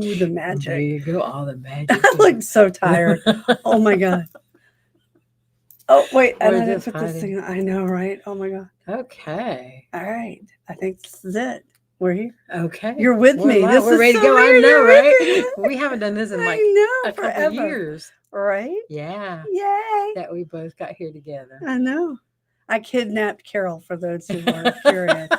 Ooh, the magic. There you go. All the magic. I look so tired. Oh my God. Oh, wait. And We're I didn't just put this hiding. thing on. I know, right? Oh my God. Okay. All right. I think this is it. We're here. Okay. You're with We're me. live. This We're is ready so to go. I weird. know, You're right? with me. We haven't done this in like I a know, couple forever. years. Right? Yeah. Yay. That we both got here together. I know. I kidnapped Carol for those who weren't curious.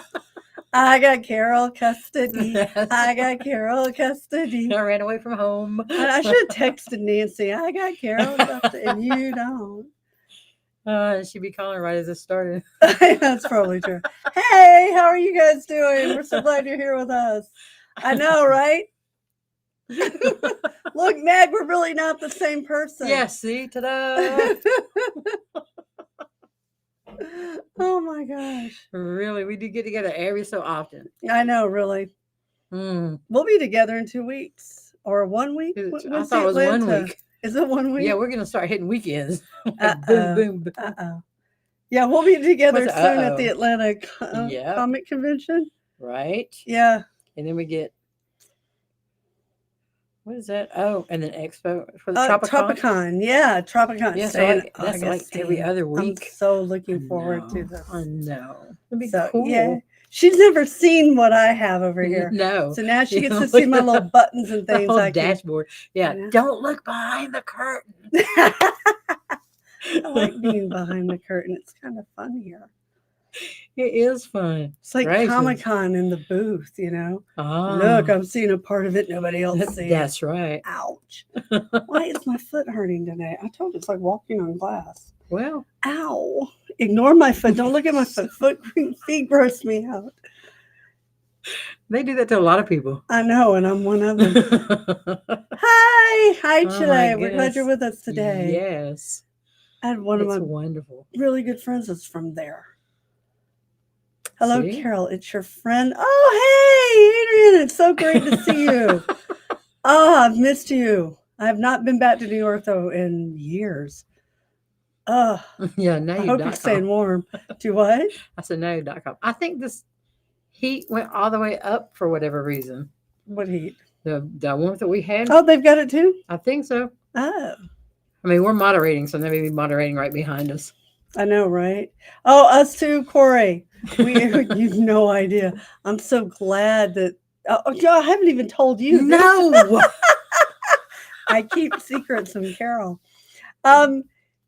I got Carol custody. I got Carol custody. I ran away from home. I should have texted Nancy. I got Carol custody, and you don't. She'd be calling right as it started. That's probably true. Hey, how are you guys doing? We're so glad you're here with us. I know, right? Look, Meg, we're really not the same person. Yes, see, ta-da! Oh my gosh. Really, we do get together every so often. I know, really. Mm. We'll be together in 2 weeks or 1 week. I thought it was 1 week. Is it 1 week? Yeah, we're gonna start hitting weekends. Uh boom, boom, boom. oh. Yeah, we'll be together What's soon at uh-oh? the Atlanta Yep. Comic Convention. Right? Yeah. And then we get what is that? Oh, and then Expo for the Tropicon. Tropicon. Yeah, Tropicon. Yeah, so that's like every other week. I'm so looking forward to this. I know. It'd be So, cool. yeah. She's never seen what I have over here. No. So now she You gets know, to see my little buttons and The things. whole I can. dashboard. Yeah. Don't look behind the curtain. I like being behind the curtain. It's kind of fun here. It is fun. It's like Gracious. Comic-Con in the booth, you know. Ah, Look, I'm seeing a part of it nobody else sees. That's right. Ouch. Why is my foot hurting today? I told you it's like walking on glass. Well, Ow. Ignore my foot. Don't look at my foot. Feet gross me out. they do that to a lot of people. I know, and I'm one of them. Hi. Hi, Oh, Chile. my We're glad you're goodness. with us today. Yes. I had one of It's my wonderful. really good friends that's from there. Hello, See? Carol. It's your friend. Oh, hey, Adrian. It's so great to see you. Oh, I've missed you. I have not been back to New York, though, in years. Oh, Yeah, now I you're hope you're staying warm. Do what? I said now.com. I think this heat went all the way up for whatever reason. What heat? The warmth that we had. Oh, they've got it too? I think so. Oh, I mean, we're moderating, so they may be moderating right behind us. I know, right? Oh, us too, Corey. You've no idea. I'm so glad that. Oh, I haven't even told you. No. I keep secrets from Carol.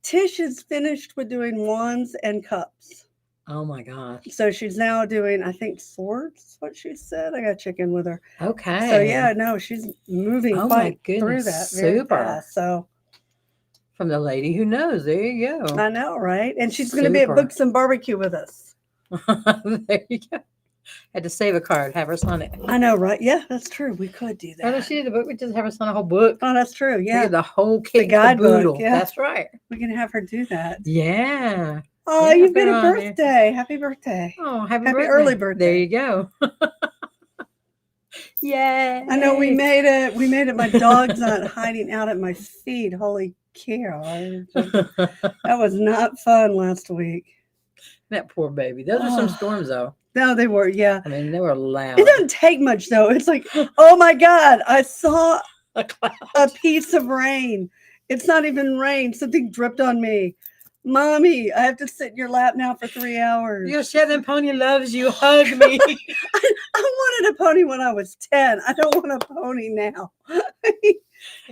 Tish is finished with doing wands and cups. Oh my gosh. So she's now doing, I think, swords, is what she said. I got to check in with her. Okay. So yeah, no, she's moving Oh my quite through goodness, that very super. fast. So From the lady who knows. There you go. I know, right? And she's going to be at Super. Books and Barbecue with us. There you go. Had to save a card, have her sign it. I know, right? Yeah, that's true. We could do Oh, no, that. she did the book. We just have her sign a whole book. Oh, that's true. We Yeah, did the whole kit, guidebook, caboodle. yeah. That's right. we can have her do that. Yeah. Oh, Yeah, you've put got her a on there. birthday. Happy birthday. Oh, happy Happy birthday. early birthday. There you go. Yay. I know we made it. We made it. My dog's not hiding out at my feet. Holy cow. That was not fun last week. That poor baby. Those are some storms, though. No, they were, yeah. I mean, they were loud. It doesn't take much, though. It's like, oh my God, I saw A cloud. a piece of rain. It's not even rain. Something dripped on me. Mommy, I have to sit in your lap now for 3 hours. Your Shetland pony loves you. Hug me. I wanted a pony when I was 10. I don't want a pony now.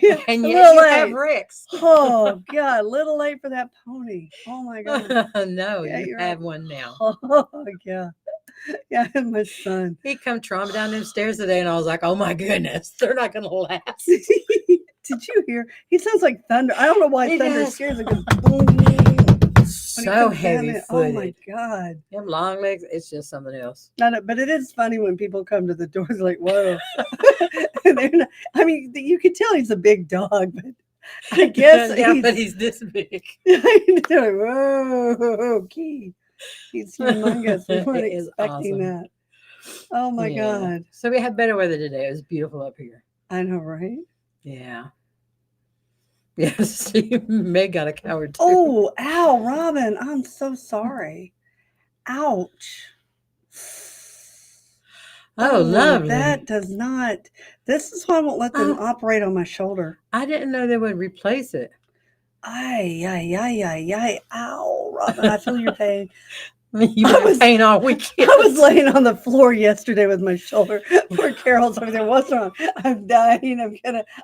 Yeah, And a yet little you late. have Rex. Oh, God, a little late for that pony. Oh, my God. No, Yeah, you you're have one now. Oh, yeah. Yeah, I have my son. He come tromping down them stairs today, and I was like, "Oh my goodness, they're not gonna last." Did you hear? He sounds like thunder. I don't know why He thunder does. scares it. Goes boom, boom, when he So comes down heavy it. Oh, my footed. God. Them long legs, it's just something else. No, but it is funny when people come to the doors like, whoa. And they're not, I mean, you can tell he's a big dog, but I guess yeah, he's, but he's this big. they're like, whoa, okay. He's humongous. We weren't It is expecting awesome. that. Oh, my Yeah. God. So we had better weather today. It was beautiful up here. I know, right? Yeah. Yes, see, Meg got a coward too. Oh, ow, Robin. I'm so sorry. Ouch. Oh, lovely. That does not. This is why I won't let them Oh. operate on my shoulder. I didn't know they would replace it. Ay, ay, ay, ay, ay. Ow, Robin, I feel your pain. You've I been was- in pain all weekend. I was laying on the floor yesterday with my shoulder. Poor Carol's over there. What's wrong? I'm dying.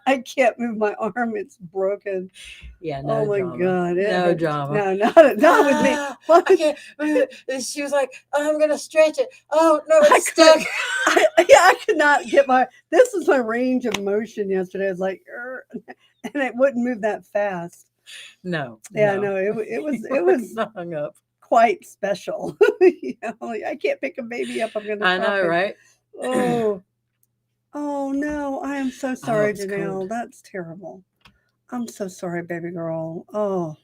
I can't move my arm. It's broken. Yeah, no Oh my drama. God. It No hurts. drama. No, not with me. Ah, What? I can't move it. And she was like, oh, I'm gonna stretch it. Oh no, I it's stuck. I could not get this was my range of motion yesterday. I was like, and it wouldn't move that fast. No. Yeah, no, it was hung up. quite special. You know, like, I can't pick a baby up. I'm gonna. I drop know, it. right? Oh no, I am so sorry, it's Janelle. cold. That's terrible. I'm so sorry, baby girl. Oh,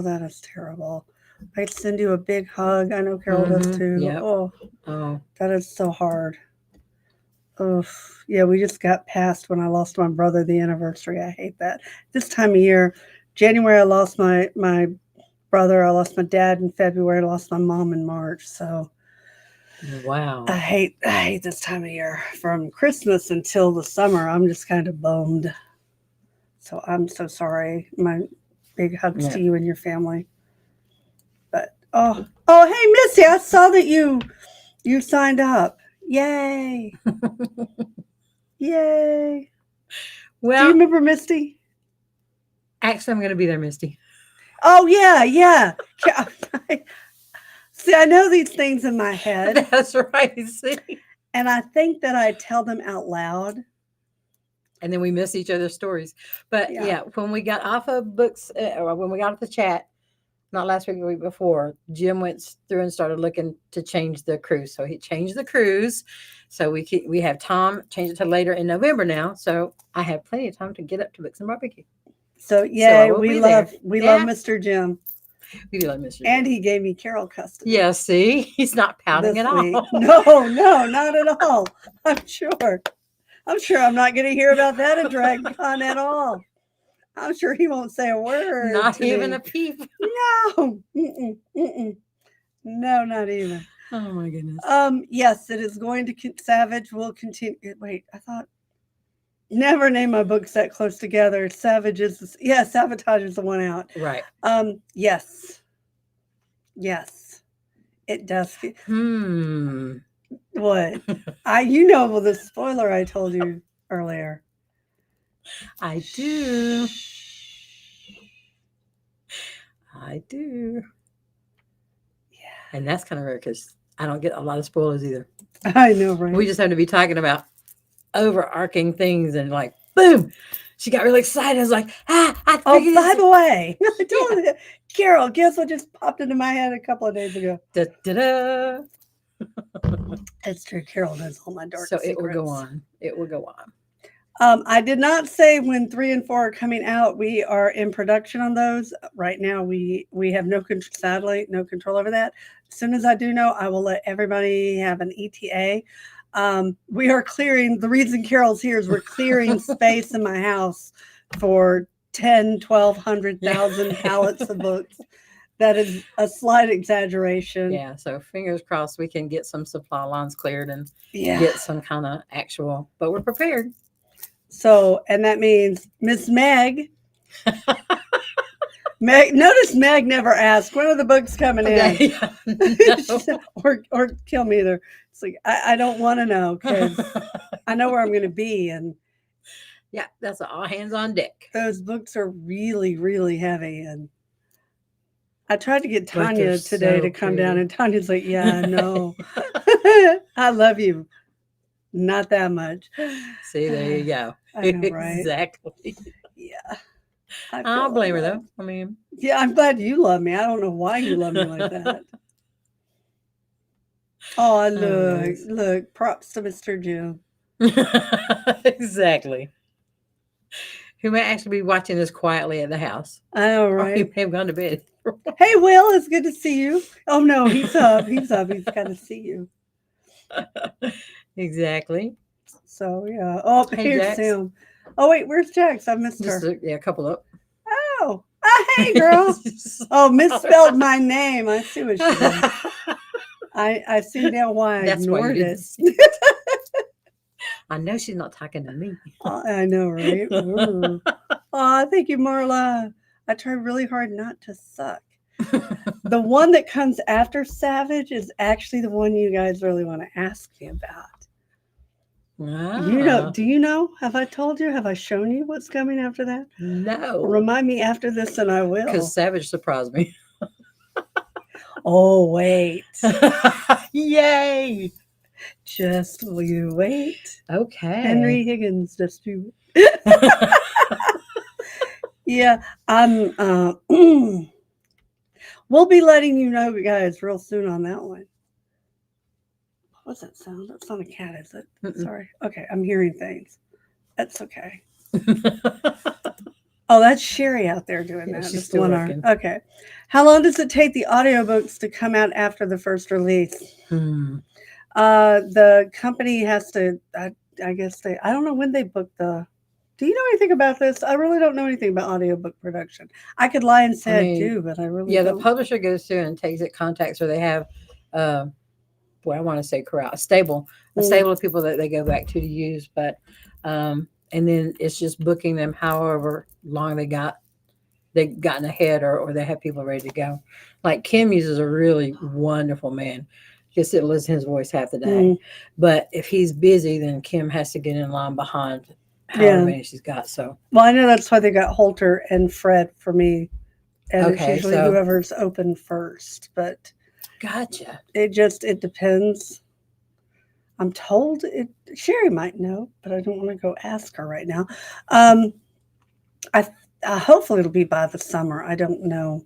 that is terrible. I send you a big hug. I know Carol does too. Yep. Oh, that is so hard. Oh, yeah, we just got past when I lost my brother, the anniversary. I hate that. This time of year, January, I lost my brother. I lost my dad in February. I lost my mom in March. So wow. I hate this time of year. From Christmas until the summer, I'm just kind of bummed. So I'm so sorry. My big hugs to you and your family. But oh, hey Missy, I saw that you signed up. Yay! Yay! Well, do you remember Misty? Actually, I'm going to be there, Misty. Oh yeah. See, I know these things in my head. That's right. See, and I think that I tell them out loud. And then we miss each other's stories. But yeah, when we got off of books, or when we got off the chat, not last week, the week before, Jim went through and started looking to change the cruise. So he changed the cruise. So we have Tom change it to later in November now. So I have plenty of time to get up to Books and Barbecue. So yeah, we love Mr. Jim. We do love Mr. Jim. And he gave me Carol custody. Yeah, see, he's not pouting at all. No, not at all. I'm sure I'm not going to hear about that at DragonCon at all. I'm sure he won't say a word. Not even a peep. No. No, not even. Oh my goodness. Yes, it is going to. Savage will continue. Wait, I thought. Never name my books that close together. Sabotage is the one out. Right. Yes. It does. What? Well, the spoiler I told you earlier. I do. Yeah. And that's kind of rare because I don't get a lot of spoilers either. I know, right? We just have to be talking about overarching things and like, boom, she got really excited. I was like, I figured by the way, I told you, Carol, guess what just popped into my head a couple of days ago? Da-da-da. That's true. Carol knows all my dark secrets. So it will go on. It will go on. I did not say when 3 and 4 are coming out. We are in production on those right now. We have sadly no control over that. As soon as I do know, I will let everybody have an ETA. We are clearing. The reason Carol's here is we're clearing space in my house for 10, 12, 100,000 pallets of books. That is a slight exaggeration. Yeah. So fingers crossed we can get some supply lines cleared and get some kind of actual, but we're prepared. So, and that means Miss Meg. Notice Meg never asked, when are the books coming in? No. or kill me either. It's like, I don't want to know because I know where I'm going to be. And yeah, that's all hands on deck. Those books are really, really heavy. And I tried to get Tanya today to come down, and Tanya's like, yeah, no. I love you. Not that much. See, there you go. I know, right? Exactly. Yeah. I don't blame her, though. I mean, yeah, I'm glad you love me. I don't know why you love me like that. Oh, look, props to Mr. Jim. Exactly. Who may actually be watching this quietly at the house. I know, right? Or he may have gone to bed. Hey, Will, it's good to see you. Oh, no, he's up. He's got to see you. Exactly. So, yeah. Oh, hey, here's Jax. Sam. Oh, wait, where's Jax? I missed her. A couple up. Oh, hey, girl. Oh, misspelled my name. I see what she did. I see now why I That's why you ignored didn't it. see it. I know she's not talking to me. I know, right? Ooh. Aw, thank you, Marla. I try really hard not to suck. The one that comes after Savage is actually the one you guys really want to ask me about. You know, Ah, do you know? Have I told you? Have I shown you what's coming after that? no. Remind me after this and I will. Because Savage surprised me. Oh, wait. Yay. Just will you wait? Okay. Henry Higgins, just you. Yeah, I'm we'll be letting you know, guys, real soon on that one. What's that sound? That's not a cat, is it? Mm-mm. Sorry. Okay, I'm hearing things. That's okay. Oh, that's Sherry out there doing Yeah, that. she's Just still one arm. working. Okay. How long does it take the audiobooks to come out after the first release? The company has to, I guess I don't know when they book the. Do you know anything about this? I really don't know anything about audiobook production. I could lie and say I do, but I really yeah, don't. the publisher goes through and takes it contacts, or they have, well, I want to say corral, a stable of people that they go back to use, but, and then it's just booking them however long they've gotten ahead, or they have people ready to go. Like Kim uses a really wonderful man. Just to listen to his voice half the day. But if he's busy, then Kim has to get in line behind however many she's got. So well, I know that's why they got Holter and Fred for me. And it's okay, usually so whoever's open first. But gotcha. it depends. I'm told Sherry might know, but I don't want to go ask her right now. I hopefully it'll be by the summer. I don't know.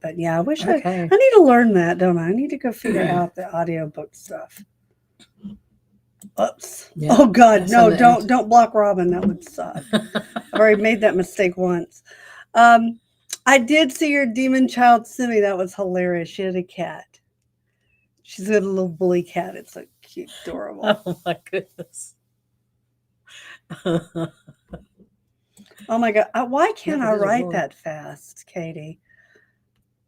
But yeah, I wish I need to learn that, don't I? I need to go figure out the audiobook stuff. Oops. Yeah, oh God, no, don't block Robin. That would suck. I've already made that mistake once. I did see your demon child Simi. That was hilarious. She had a cat. She's got a little bully cat. It's so cute, adorable. Oh my goodness. Oh my God. Why can't I write that fast, Katie?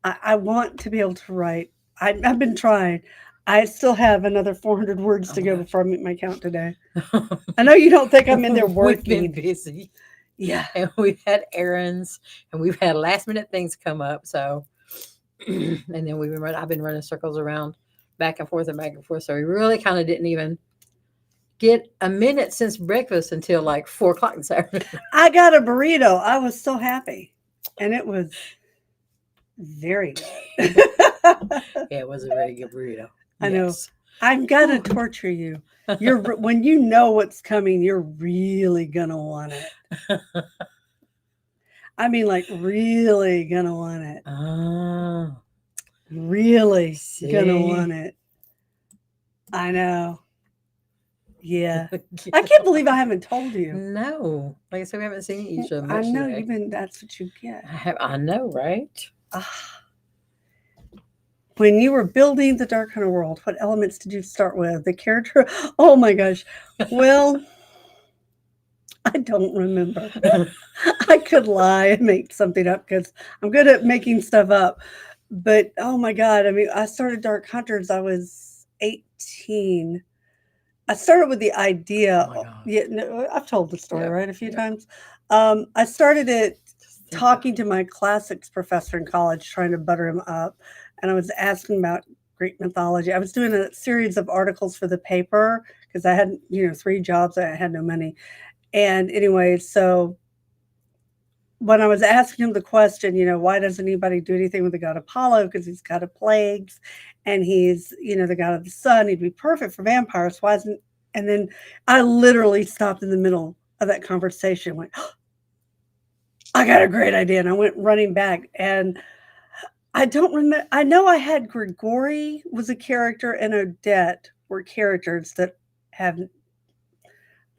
I want to be able to write. I've been trying. I still have another 400 words to go before I meet my count today. I know you don't think I'm in there working. We've been busy. Yeah. And we've had errands and we've had last minute things come up. So, and then I've been running circles around back and forth. So we really kind of didn't even get a minute since breakfast until like 4 o'clock this afternoon. I got a burrito. I was so happy. And it was very good. Yeah, it was a very good burrito. I know. I'm gonna torture you. When you know what's coming, you're really gonna want it. I mean, like really gonna want it. Oh, really gonna want it. I know. Yeah. I can't believe I haven't told you. No. Like I said, we haven't seen each other much. I know today. that's what you get. I know, right? When you were building the Dark Hunter world, what elements did you start with? The character? Oh my gosh. Well, I don't remember. I could lie and make something up because I'm good at making stuff up. But oh my God. I mean, I started Dark Hunters. I was 18. I started with the idea. Yeah, no, I've told the story, right? A few times. I started it talking to my classics professor in college, trying to butter him up. And I was asking about Greek mythology. I was doing a series of articles for the paper because I had, 3 jobs. I had no money. And anyway, so when I was asking him the question, why doesn't anybody do anything with the god Apollo? Because he's god of plagues and he's, the god of the sun. He'd be perfect for vampires. Why isn't? And then I literally stopped in the middle of that conversation and went, oh, I got a great idea. And I went running back and I don't remember. I know I had Grigori was a character and Odette were characters that have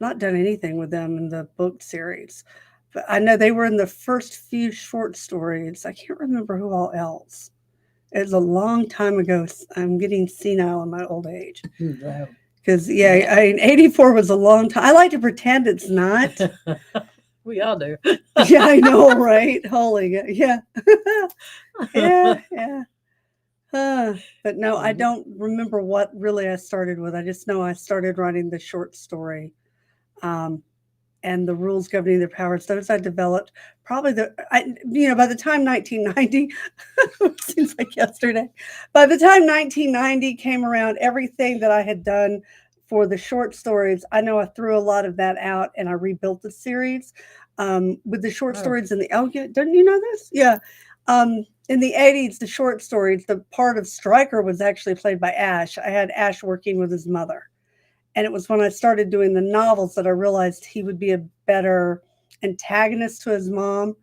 not done anything with them in the book series. But I know they were in the first few short stories. I can't remember who all else. It was a long time ago. I'm getting senile in my old age. Because, I mean, 84 was a long time. I like to pretend it's not. We all do. Yeah, I know, right? Holy, yeah. Yeah. But no, I Mhm. don't remember what really I started with. I just know I started writing the short story. Um, and the rules governing their powers. Those I developed probably by the time 1990, it seems like yesterday. By the time 1990 came around, everything that I had done for the short stories, I know I threw a lot of that out and I rebuilt the series with the short Oh, stories in the. Oh, yeah, didn't you know this? Yeah. In the 80s, the short stories, the part of Stryker was actually played by Ash. I had Ash working with his mother. And it was when I started doing the novels that I realized he would be a better antagonist to his mom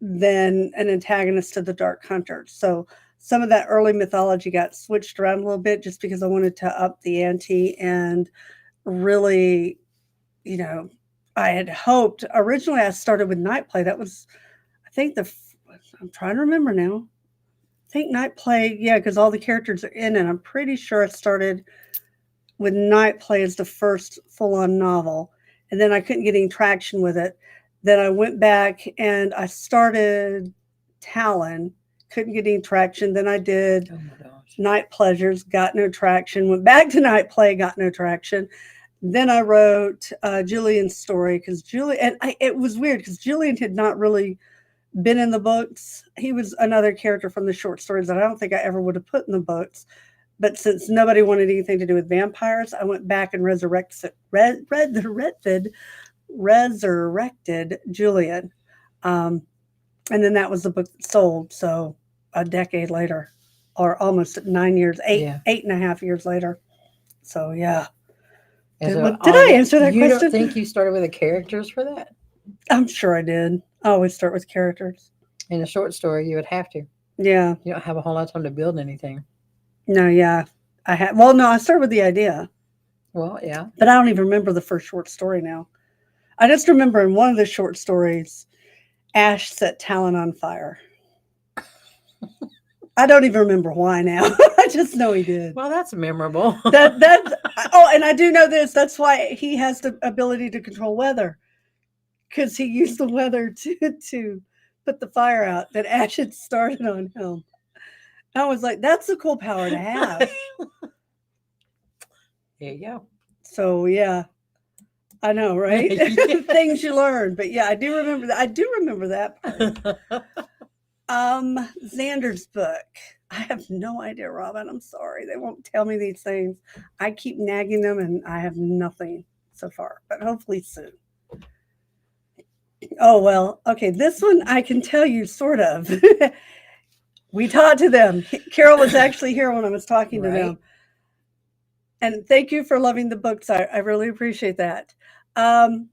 than an antagonist to the Dark Hunter. So some of that early mythology got switched around a little bit just because I wanted to up the ante and really, you know, I had hoped originally I started with Night Play. That was, I think I'm trying to remember now. I think Night Play, yeah, because all the characters are in it. I'm pretty sure I started with Night Play as the first full-on novel, and then I couldn't get any traction with it. Then I went back and I started Talon, couldn't get any traction. Then I did oh my gosh. Night Pleasures, got no traction. Went back to Night Play, got no traction. Then I wrote Julian's story because it was weird because Julian had not really been in the books. He was another character from the short stories that I don't think I ever would have put in the books. But since nobody wanted anything to do with vampires, I went back and resurrected Julian. Um, and then that was the book that sold. So a decade later, or almost 9 years, Yeah. 8.5 years later. So yeah. And Did, so did all I that, answer that you don't question? think you started with the characters for that? I'm sure I did. I always start with characters. In a short story, you would have to. Yeah. You don't have a whole lot of time to build anything. No, yeah. I had well, no, I started with the idea, Well, yeah. but I don't even remember the first short story now. I just remember in one of the short stories, Ash set Talon on fire. I don't even remember why now. I just know he did. Well, that's memorable. That's and I do know this. That's why he has the ability to control weather because he used the weather to put the fire out that Ash had started on him. I was like, that's a cool power to have. There you So yeah, I know, right? go. Things you learn, but yeah, I do remember that. I do remember that part. Xander's book. I have no idea, Robin. I'm sorry. They won't tell me these things. I keep nagging them and I have nothing so far, but hopefully soon. Oh, well, okay. This one I can tell you sort of. We talked to them. Carol was actually here when I was talking to Right. them. And thank you for loving the books. I really appreciate that. Um,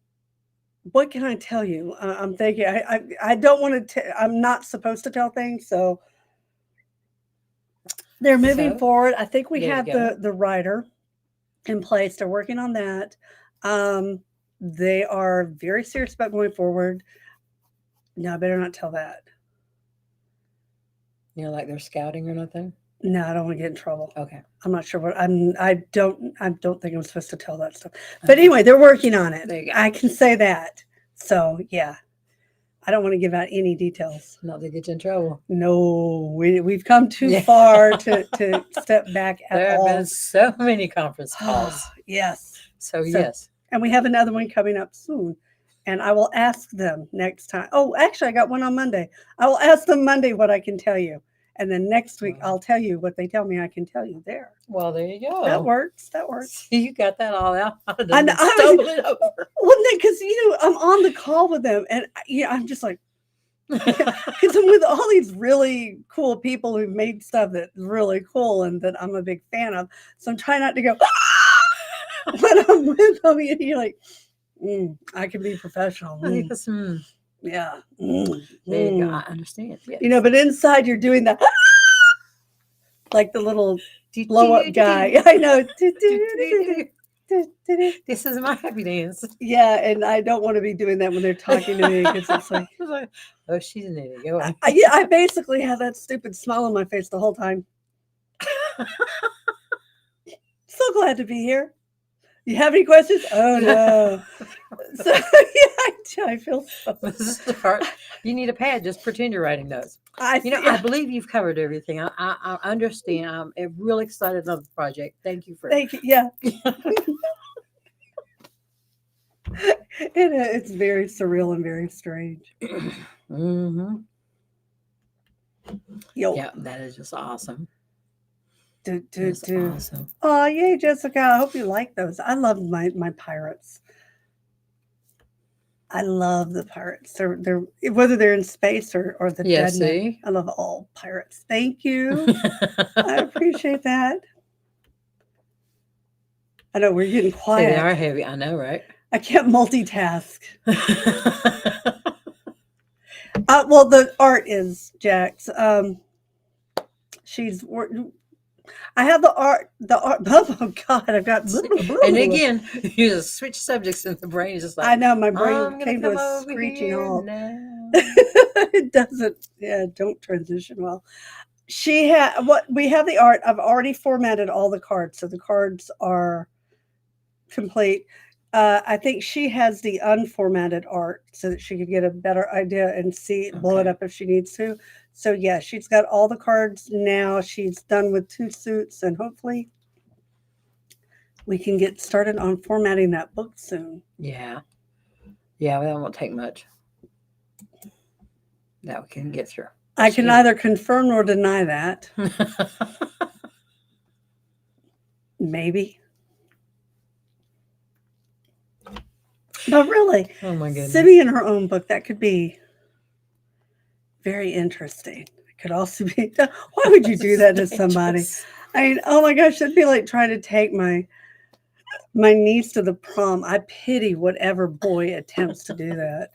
what can I tell you? I'm thinking, I don't want to, I'm not supposed to tell things. So they're moving So forward. I think we there you have go. the writer in place. They're working on that. Um, they are very serious about going forward. No, I better not tell that. You know, like they're scouting or nothing. No, I don't want to get in trouble. Okay. I'm not sure what I don't think I'm supposed to tell that stuff. But anyway, they're working on it. There you go. I can say that. So yeah. I don't want to give out any details. Not to get you in trouble. No, we've come too Yeah. far to step back at There have all. been so many conference calls. Yes. So So- yes. And we have another one coming up soon. And I will ask them next time. Oh, actually, I got one on Monday. I will ask them Monday what I can tell you. And then next week, Wow. I'll tell you what they tell me I can tell you there. Well, there you go. That works. That works. See, you got that all out. I'd have I know, been I was- stumbling over. Well, because, I'm on the call with them. And, I'm just like, because I'm with all these really cool people who've made stuff that's really cool and that I'm a big fan of. So I'm trying not to go, when I'm with them, you're like, I can be professional. Yes, Yeah. there you go. I understand. Yes. But inside you're doing that, like the little blow up guy. I know. This is my happy dance. Yeah, and I don't want to be doing that when they're talking to me because it's like, oh, she's an idiot. Go on. I basically have that stupid smile on my face the whole time. So glad to be here. You have any questions? Oh no. So yeah, I feel so. Start. You need a pad. Just pretend you're writing notes. I You know, see. I believe you've covered everything. I understand. I'm really excited about the project. Thank you for. Thank you. Yeah, it's very surreal and very strange. hmm Yo, Yeah, that is just awesome. That's do. awesome. Oh yay, Jessica! I hope you like those. I love my pirates. I love the pirates. They're whether they're in space or the Yeah, dead men. see? I love all pirates. Thank you. I appreciate that. I know we're getting Say they quiet. are heavy. I know, right? I can't multitask. Well, the art is Jax. She's. I have the art. The art. Oh God, I've got. And again, you just switch subjects and the brain is just like, I know my brain I'm going to came to come a over screeching here halt. now. It doesn't. Yeah, don't transition well. She had what we have the art. I've already formatted all the cards, so the cards are complete. I think she has the unformatted art so that she could get a better idea and see blow it Okay. up if she needs to. So yeah, she's got all the cards now. She's done with 2 suits, and hopefully we can get started on formatting that book soon. Yeah. Yeah, well, that won't take much. That we can get through. I can neither confirm nor deny that. Maybe. But really, Oh my goodness. Simi in her own book, that could be very interesting. It could also be. Why would you do that to somebody? I mean, oh my gosh, that'd be like trying to take my niece to the prom. I pity whatever boy attempts to do that.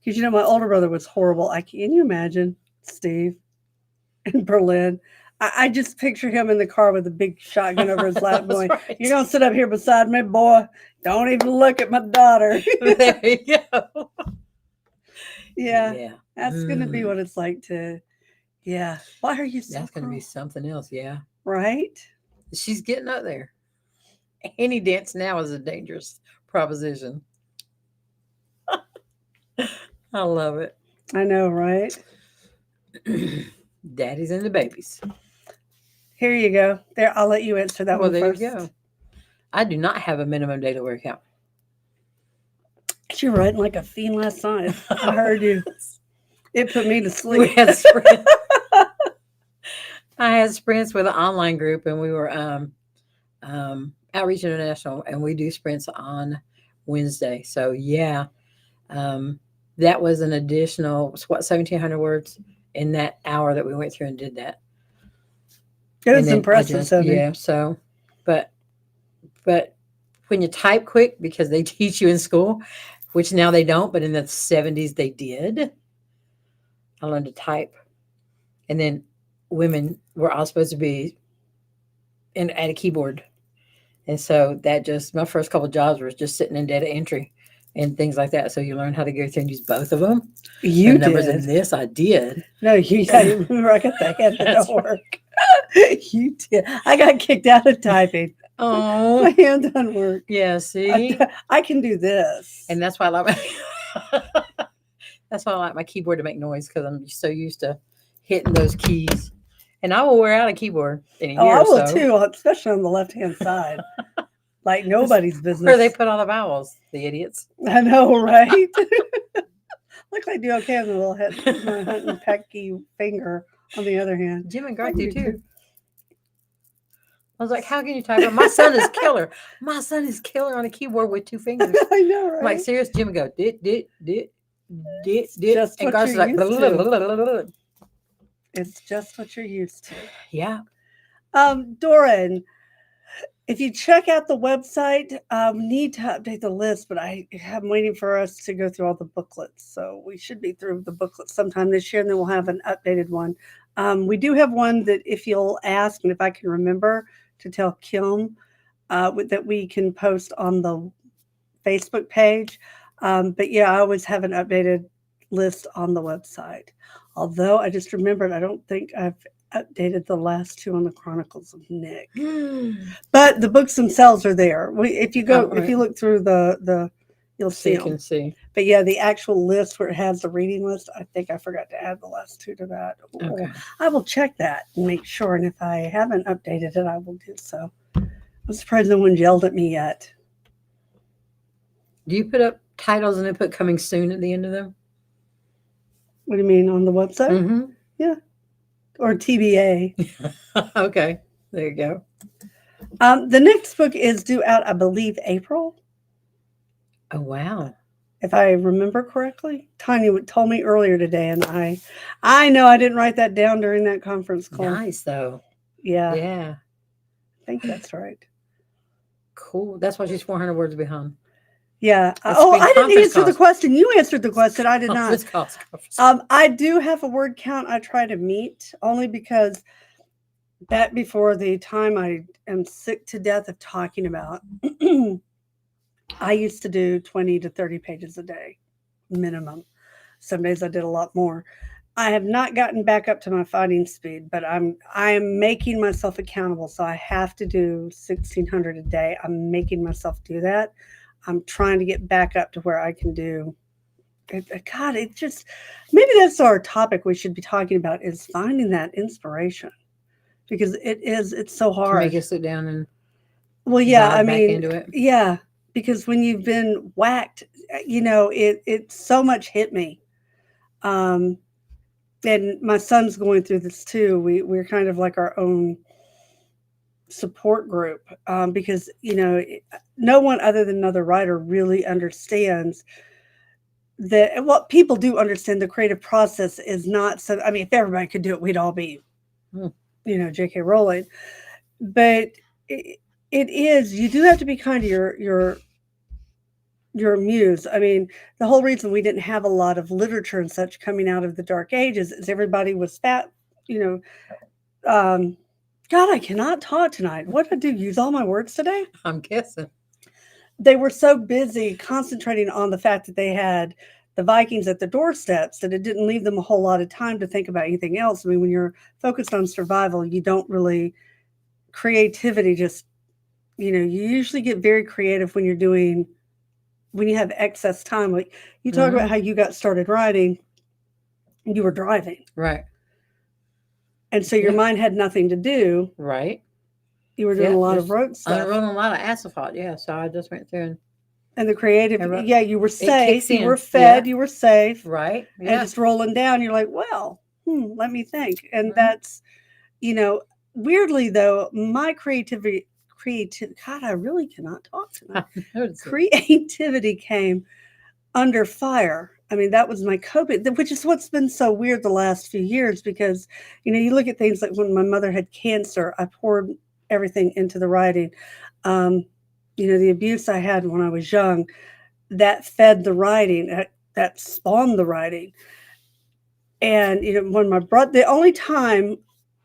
Because my older brother was horrible. Can you imagine Steve in Berlin? I just picture him in the car with a big shotgun over his lap, going, right. "You're gonna sit up here beside me, boy. Don't even look at my daughter." There you go. Yeah, Yeah. that's gonna be what it's like to. Yeah. Why are you so That's going to be cruel? something else. Yeah. Right? She's getting up there. Any dance now is a dangerous proposition. I love it. I know, right? Daddies and the babies. Here you go. There, I'll let you answer that Well, one there first. you go. I do not have a minimum daily workout. She writing like a fiend last night. I heard you. It put me to We sleep. had sprints. I had sprints with an online group, and we were Outreach International, and we do sprints on Wednesday. So yeah, um, that was an additional 1,700 words in that hour that we went through and did that. It And was then I impressive, just Sophie. yeah. So, but but when you type quick because they teach you in school, which now they don't, but in the 70s they did. I learned to type, and then women were all supposed to be at a keyboard. And so that just my first couple of jobs was just sitting in data entry and things like that. So you learn how to go through and use both of them. The You numbers in did. this I did. No, you remember I got the hand that That's don't work. You did. I got kicked out of typing. Oh My hand doesn't work. yeah, see, I can do this. and that's why I like my that's why I like my keyboard to make noise because I'm so used to hitting those keys. And I will wear out a keyboard in a Oh, year I or will so. too, especially on the left hand side. Like nobody's Where they business. put all the vowels, the idiots. I know, right? Look, I do okay on the little head, my hunting pecky finger. On the other hand, Jim and I Garth can do do too. two. I was like, how can you type it? My son is killer. My son is killer on a keyboard with 2 fingers. I know, I'm like, right? serious? Jim would go, dit, dit, dit, dit, It's dit. just And what Garth's you're like, blah, used blah, blah, to. blah, blah, blah. It's just what you're used to. Yeah. Doran, if you check out the website, we need to update the list, but I'm waiting for us to go through all the booklets. So we should be through the booklet sometime this year, and then we'll have an updated one. We do have one that if you'll ask, and if I can remember to tell Kim, that we can post on the Facebook page. But yeah, I always have an updated list on the website. Although I just remembered, I don't think I've updated the last two on the Chronicles of Nick. But the books themselves are there. If you go, if you look through the, you'll So see you them. can see. But yeah, the actual list where it has the reading list, I think I forgot to add the last two to that. Okay. I will check that and make sure. And if I haven't updated it, I will do so. I'm surprised no one's yelled at me yet. Do you put up titles and then put coming soon at the end of them? What do you mean on the website? Mm-hmm. Yeah. Or TBA. Okay. There you go. The next book is due out, I believe, April. Oh, wow. If I remember correctly. Tanya told me earlier today, and I know I didn't write that down during that conference call. Nice, though. Yeah. Yeah. I think that's right. Cool. That's why she's 400 words behind. Yeah. It's Oh, been I didn't conference answer the calls. question. You answered the question. I did not. Conference calls. I do have a word count I try to meet, only because that before the time I am sick to death of talking about, I used to do 20 to 30 pages a day minimum. Some days I did a lot more. I have not gotten back up to my fighting speed, but I'm making myself accountable. So I have to do 1,600 a day. I'm making myself do that. I'm trying to get back up to where I can do. God, it just, maybe that's our topic we should be talking about, is finding that inspiration, because it's so To hard. make you sit down and Well, yeah, I dive back mean, into it. yeah, because when you've been whacked, it so much hit me. Um, and my son's going through this too. We're kind of like our own support group, because no one other than another writer really understands that. Well, people do understand the creative process is not so. I mean, if everybody could do it, we'd all be, Hmm. J.K. Rowling. But it is, you do have to be kind to your muse. I mean, the whole reason we didn't have a lot of literature and such coming out of the Dark Ages is everybody was fat, God, I cannot talk tonight. What did I do? Use all my words today? I'm guessing. They were so busy concentrating on the fact that they had the Vikings at the doorsteps that it didn't leave them a whole lot of time to think about anything else. I mean, when you're focused on survival, you don't really, creativity just, you usually get very creative when you have excess time. Like you talk about how you got started writing, you were driving. Right. And so your mind had nothing to do. Right. You were doing a lot of road stuff. I wrote a lot of asphalt, yeah. So I just went through and the creative, you were safe, you were fed, you were safe. Right. Yeah. And just rolling down, you're like, well, let me think. And that's, weirdly though, my creativity, God, I really cannot talk tonight. Creativity came under fire. I mean, that was my COVID, which is what's been so weird the last few years, because, you look at things like when my mother had cancer, I poured everything into the writing. The abuse I had when I was young, that fed the writing, that spawned the writing. And, when my brother, the only time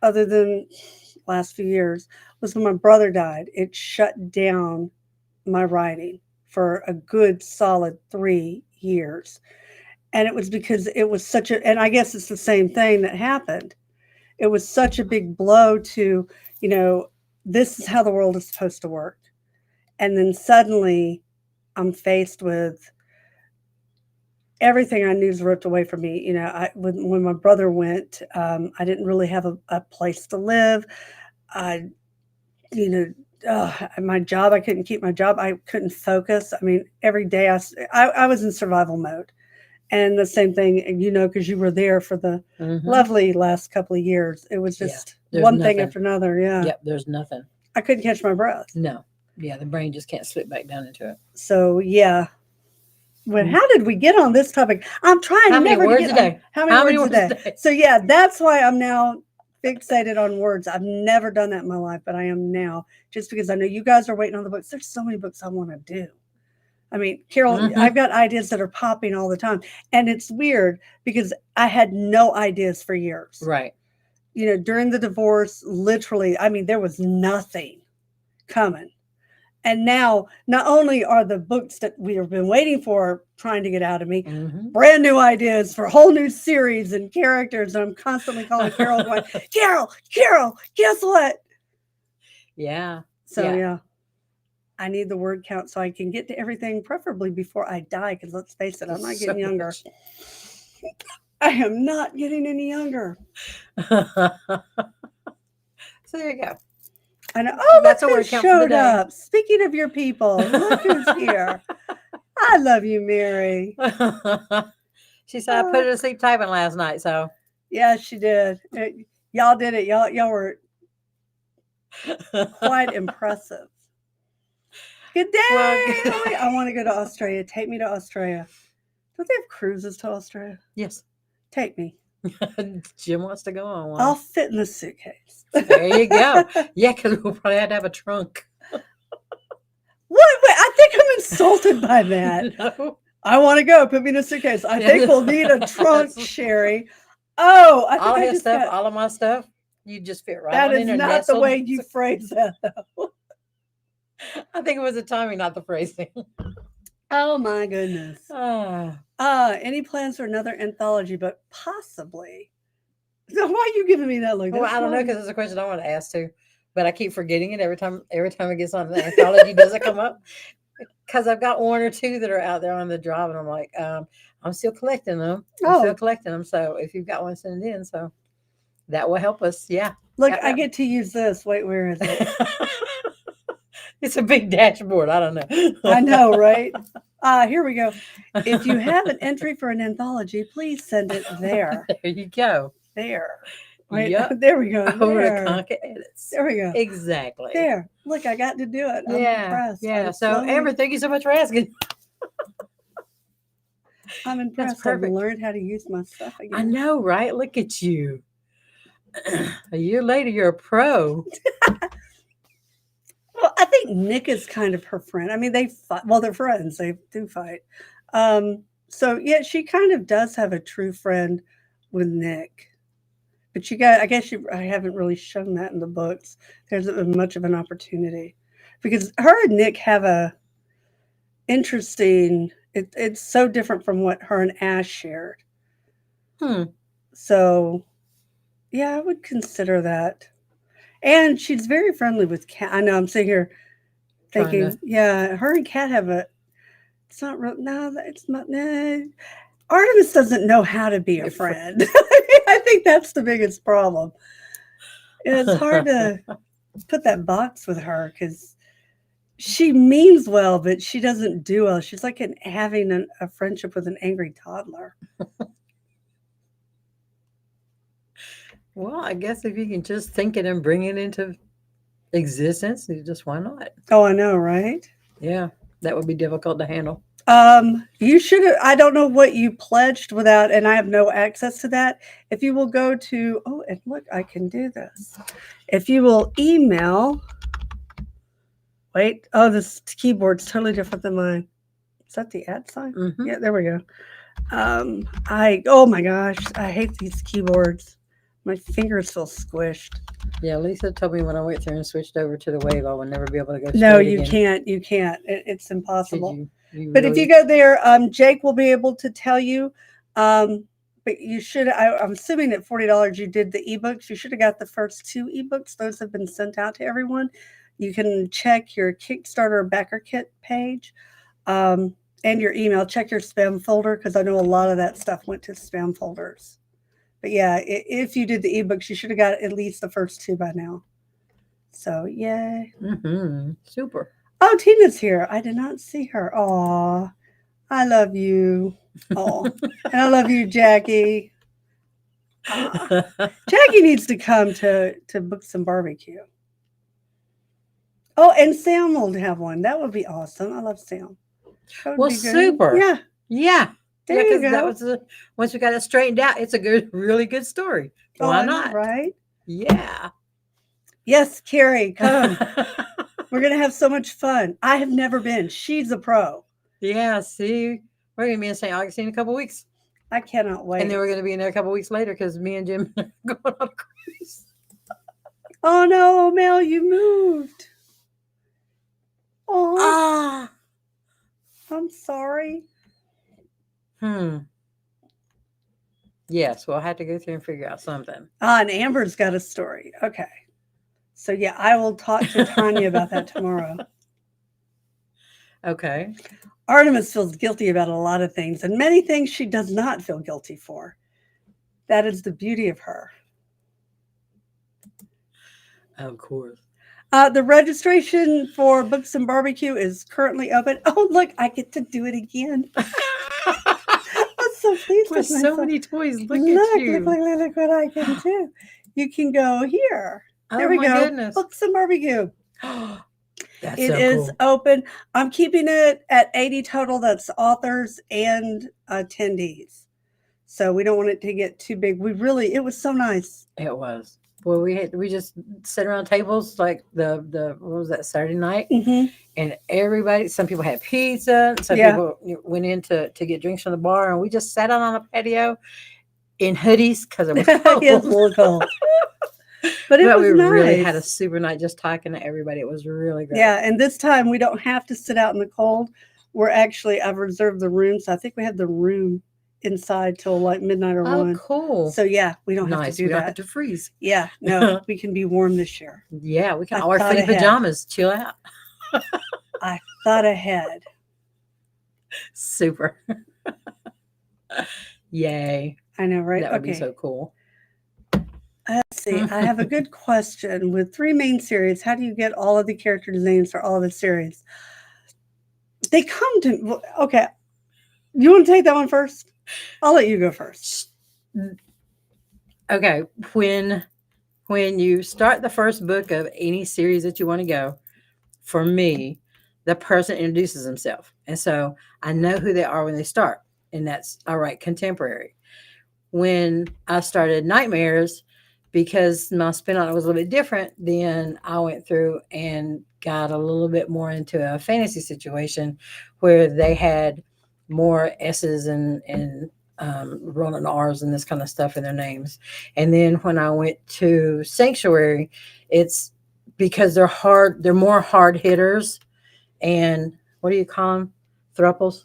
other than last few years was when my brother died. It shut down my writing for a good solid 3 years. And it was because it was and I guess it's the same thing that happened. It was such a big blow to, this is how the world is supposed to work. And then suddenly I'm faced with everything I knew is ripped away from me. When my brother went, I didn't really have a place to live. My job, I couldn't keep my job. I couldn't focus. I mean, every day I was in survival mode. And the same thing, because you were there for the lovely last couple of years. It was just one thing after another. Yeah. Yep. There's nothing. I couldn't catch my breath. No. Yeah. The brain just can't slip back down into it. So, yeah. Well, how did we get on this topic? I'm trying how many never words to get a day? How many words a day? So, yeah, that's why I'm now fixated on words. I've never done that in my life, but I am now, just because I know you guys are waiting on the books. There's so many books I want to do. I mean, Carol, I've got ideas that are popping all the time. And it's weird because I had no ideas for years. Right. During the divorce, literally, I mean, there was nothing coming. And now, not only are the books that we have been waiting for trying to get out of me, Mhm. brand new ideas for whole new series and characters. And I'm constantly calling Carol, going, Carol, guess what? Yeah. So, Yeah. yeah, I need the word count so I can get to everything, preferably before I die. Because let's face it, I'm not So getting younger. much. I am not getting any younger. So there you go. I know. Oh, look That's a who word count for the showed day. up. Speaking of your people, look who's here. I love you, Mary. She said I put her to sleep typing last night. So Yeah, she did. Y'all did it. Y'all were quite impressive. Good day. Well, Oh, I want to go to Australia. Take me to Australia. Don't they have cruises to Australia? yes. Take me. Jim wants to go on one. I'll fit in the suitcase. There you go. Yeah, because we'll probably have to have a trunk. What? Wait, I think I'm insulted by that. No. I want to go. Put me in a suitcase. I think we'll need a trunk, Sherry. Oh, I think All I his just stuff, got. all of my stuff, you just fit right That on is in there. not the nestled. way you phrase that, though. I think it was the timing, not the phrasing. Oh my goodness. Ah. Any plans for another anthology? But possibly. So why are you giving me that look? Well, That's I don't know not- because it's a question I want to ask too, but I keep forgetting it every time. Every time it gets on the anthology, doesn't come up because I've got one or two that are out there on the drive, and I'm like, I'm still collecting them. I'm still Oh, collecting them. So if you've got one, send it in. So that will help us. Yeah. look, Yep, I yep. get to use this. Wait, where is it? It's a big dashboard. I don't know. I know, right? Here we go. If you have an entry for an anthology, please send it there. There you go. There. Wait, Yep. there we go. Over to There. Conquer Edits. There we go. Exactly. There. Look, I got to do it. I'm Yeah. impressed. Yeah. I'm So, slowly- Amber, thank you so much for asking. I'm impressed. I've perfect. learned how to use my stuff I again. know, right? Look at you. A year later, you're a pro. Well, I think Nick is kind of her friend. I mean, they fight. Well, they're friends. They do fight. So yeah, she kind of does have a true friend with Nick. But I guess I haven't really shown that in the books. There's much of an opportunity because her and Nick have a interesting. It's so different from what her and Ash shared. Hmm. So, yeah, I would consider that. And she's very friendly with Kat. I know I'm sitting here thinking, yeah, her and Kat have a. It's not real. No, it's not. Nah. Artemis doesn't know how to be a friend. I think that's the biggest problem. It's hard to put that box with her because she means well, but she doesn't do well. She's like having a friendship with an angry toddler. Well, I guess if you can just think it and bring it into existence, why not? Oh, I know, right? Yeah, that would be difficult to handle. You should have. I don't know what you pledged without, and I have no access to that. If you will go to, oh, and look, I can do this. If you will email, wait, oh, this keyboard's totally different than mine. Is that the @ sign? Mhm. Yeah, there we go. Oh my gosh, I hate these keyboards. My fingers feel squished. Yeah, Lisa told me when I went through and switched over to the Wave, I would never be able to go straight No, you again. can't. You can't. It's impossible. But if you go there, Jake will be able to tell you. But you should. I'm assuming at $40 you did the ebooks. You should have got the first 2 ebooks. Those have been sent out to everyone. You can check your Kickstarter backer kit page, and your email. Check your spam folder because I know a lot of that stuff went to spam folders. But yeah, if you did the ebooks, you should have got at least the first 2 by now. So yay! Super. Oh, Tina's here. I did not see her. Aw, I love you. Oh, and I love you, Jackie. Jackie needs to come to Books and Barbecue. Oh, and Sam will have one. That would be awesome. I love Sam. Well, super. Yeah. Yeah. There you go. That was once we got it straightened out, it's a really good story. Why not? Right? Yeah. Yes, Carrie, come. We're going to have so much fun. I have never been. She's a pro. Yeah, see, we're going to be in St. Augustine in a couple weeks. I cannot wait. And then we're going to be in there a couple weeks later because me and Jim are going on a cruise. Oh, no, Mel, you moved. sorry. Yes, we'll have to go through and figure out something. Ah, and Amber's got a story. Okay. So yeah, I will talk to Tanya about that tomorrow. Okay. Artemis feels guilty about a lot of things, and many things she does not feel guilty for. That is the beauty of her. Of course. The registration for Books and Barbecue is currently open. Oh, look, I get to do it again. I'm so pleased With with myself. so many toys. Look at Look, you. look what I can do. You can go here. There Oh we my go. goodness. Books and Barbecue. That's It so is cool. open. I'm keeping it at 80 total. That's authors and attendees. So we don't want it to get too big. It was so nice. It was. Well, we just sit around tables like the what was that, Saturday night, Mm-hmm. and everybody. Some people had pizza. Some Yeah. people went in to get drinks from the bar, and we just sat out on a patio in hoodies because it was cold. It was a little cold. But it was we nice. really had a super night just talking to everybody. It was really great. Yeah, and this time we don't have to sit out in the cold. I've reserved the room, so I think we have the room inside till like midnight or Oh, 1. cool. So yeah, we don't have to Nice. do We don't that. have to freeze. Yeah, no, we can be warm this year. Yeah, we can I all wear thought footy ahead. pajamas. Chill out. I thought ahead. Super. Yay. I know, right? That would be Okay. so cool. Let's see. I have a good question. With 3 main series, how do you get all of the character names for all of the series? They come to okay. You want to take that one first? I'll let you go first. Okay. When you start the first book of any series that you want to go, for me, the person introduces himself. And so I know who they are when they start. And that's all right, contemporary. When I started Nightmares, because my spin on it was a little bit different, then I went through and got a little bit more into a fantasy situation where they had more S's and rolling R's and this kind of stuff in their names. And then when I went to Sanctuary, it's because they're more hard hitters. And what do you call them? Thruples?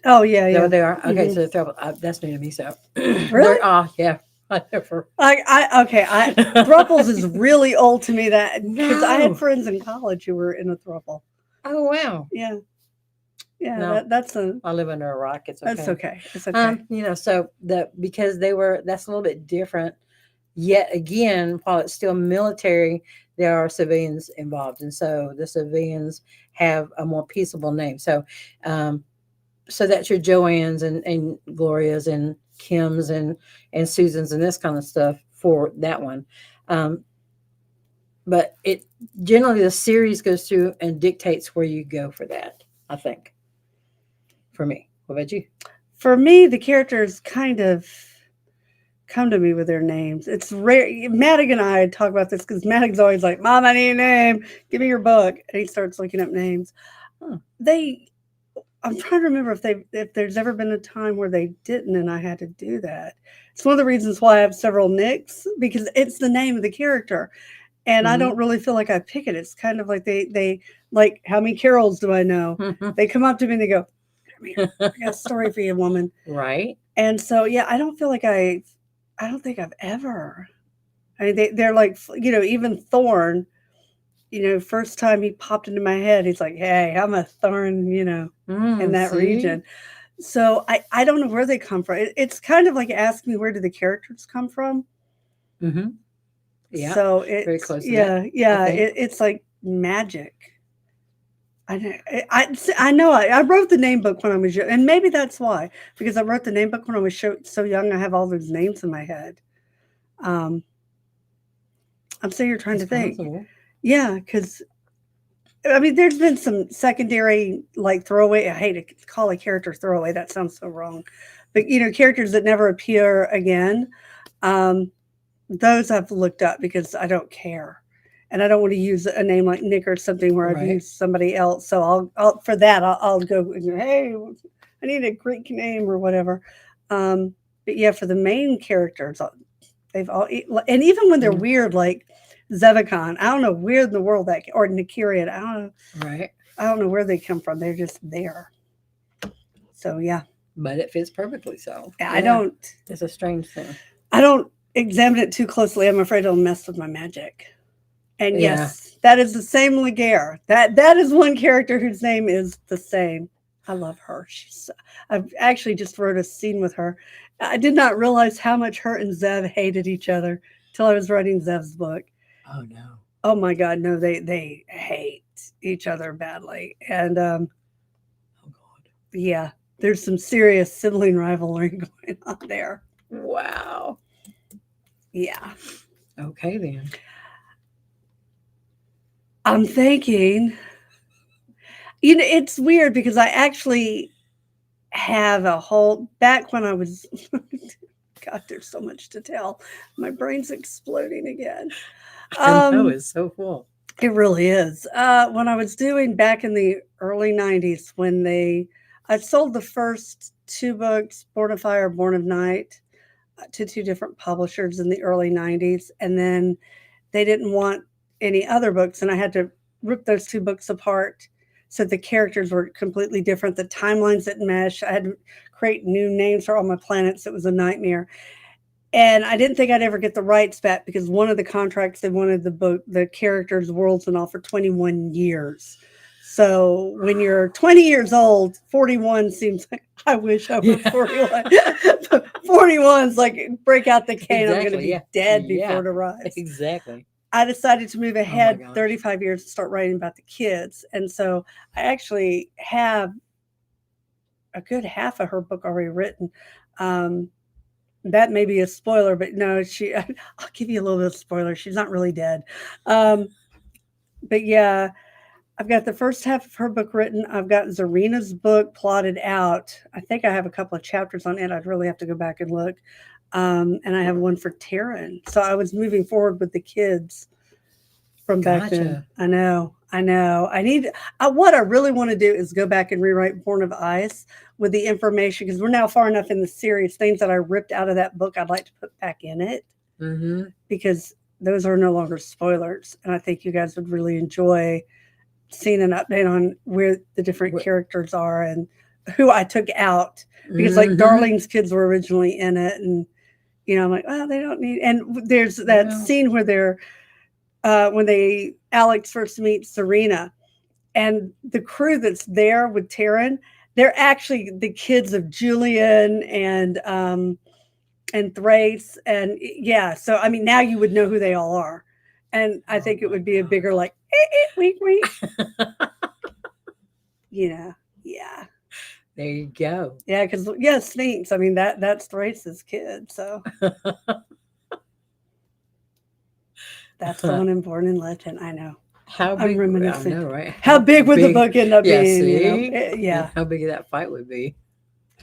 Oh yeah, Is that yeah. what they are? Okay, Mhm. so throuple, that's new to me. So Really? yeah. Whatever. Thruples is really old to me because I had No. friends in college who were in a thruple. Oh wow. Yeah. Yeah, No. that's I live under a rock. It's okay. that's okay. It's okay. So because that's a little bit different. Yet again, while it's still military, there are civilians involved, and so the civilians have a more peaceable name. So, so that's your Joannes and Glorias and Kims and Susans and this kind of stuff for that one. But it generally the series goes through and dictates where you go for that. I think. For me, what about you? For me, the characters kind of come to me with their names. It's rare. Madigan and I talk about this because Madigan's always like, "Mom, I need a name. Give me your book," and he starts looking up names. Huh. I'm trying to remember if there's ever been a time where they didn't, and I had to do that. It's one of the reasons why I have several Nicks because it's the name of the character, and I don't really feel like I pick it. It's kind of like they like, how many Carols do I know? They come up to me and they go, "Come here, I got a story for you, woman." Right. And so yeah, I don't feel like I don't think I've ever. I mean, they're like, even Thorn. First time he popped into my head, he's like, "Hey, I'm a Thorn," in that See? region. So I don't know where they come from. It's kind of like asking me where do the characters come from. Mm-hmm. Yeah. So Very it's close to that, yeah. I think. It's like magic. I know. I wrote the name book when I was young, and maybe that's why because I wrote the name book when I was so young. I have all those names in my head. Um, I'm sitting here trying It's to think. possible. Yeah, because I mean, there's been some secondary like throwaway. I hate to call a character throwaway. That sounds so wrong, but characters that never appear again. Um, those I've looked up because I don't care, and I don't want to use a name like Nick or something where I've Right. used somebody else. So I'll for that I'll go and go, hey, I need a Greek name or whatever. But yeah, for the main characters, they've all and even when they're Mm. weird like Zevicon, I don't know where in the world or Nikirian, I don't know. Right. I don't know where they come from. They're just there. So yeah, But it fits perfectly. So I don't It's a strange thing. I don't examine it too closely. I'm afraid it'll mess with my magic. And Yeah. yes, that is the same Laguerre. That is one character whose name is the same. I love her. I've actually just wrote a scene with her. I did not realize how much her and Zev hated each other till I was writing Zev's book. Oh no. Oh my God, no, they hate each other badly, and Oh God. yeah, there's some serious sibling rivalry going on there. Wow. Yeah, Okay then. I'm thinking. It's weird because I actually have a whole back when I was. God, there's so much to tell. My brain's exploding again. I know Um, it's so full. it really is. When I was doing back in the early '90s, I sold the first two books, Born of Fire, Born of Night, to two different publishers in the early '90s, and then they didn't want any other books, and I had to rip those two books apart so the characters were completely different. The timelines didn't mesh. I had to create new names for all my planets. It was a nightmare. And I didn't think I'd ever get the rights back because one of the contracts they wanted the characters, worlds, and all for 21 years. So when you're 20 years old, 41 seems like I wish I was 41. 41 is like break out the cane. I'm going to be dead before it arrives. Exactly. I decided to move ahead gosh. 35 years to start writing about the kids. And so I actually have a good half of her book already written. That may be a spoiler, but no, I'll give you a little bit of spoiler. She's not really dead. But yeah, I've got the first half of her book written. I've got Zarina's book plotted out. I think I have a couple of chapters on it. I'd really have to go back and look. And I have one for Taryn. So I was moving forward with the kids from back then. I know. What I really want to do is go back and rewrite Born of Ice with the information because we're now far enough in the series. Things that I ripped out of that book, I'd like to put back in it because those are no longer spoilers. And I think you guys would really enjoy seeing an update on where the different characters are and who I took out because like Darlene's kids were originally in it. And, I'm like, oh, they don't need, and there's that scene where they're, when Alex first meets Zarina and the crew that's there with Taryn, they're actually the kids of Julian and Thrace. And yeah, so I mean, now you would know who they all are. And I think it would be a bigger like, wink, wink. Yeah. There you go. Yeah, because Sneaks. I mean that's Thrace's kid. So that's the one in Born in Legend. I know. How big? I know, right? How big would the book end up being? See? Yeah. How big that fight would be?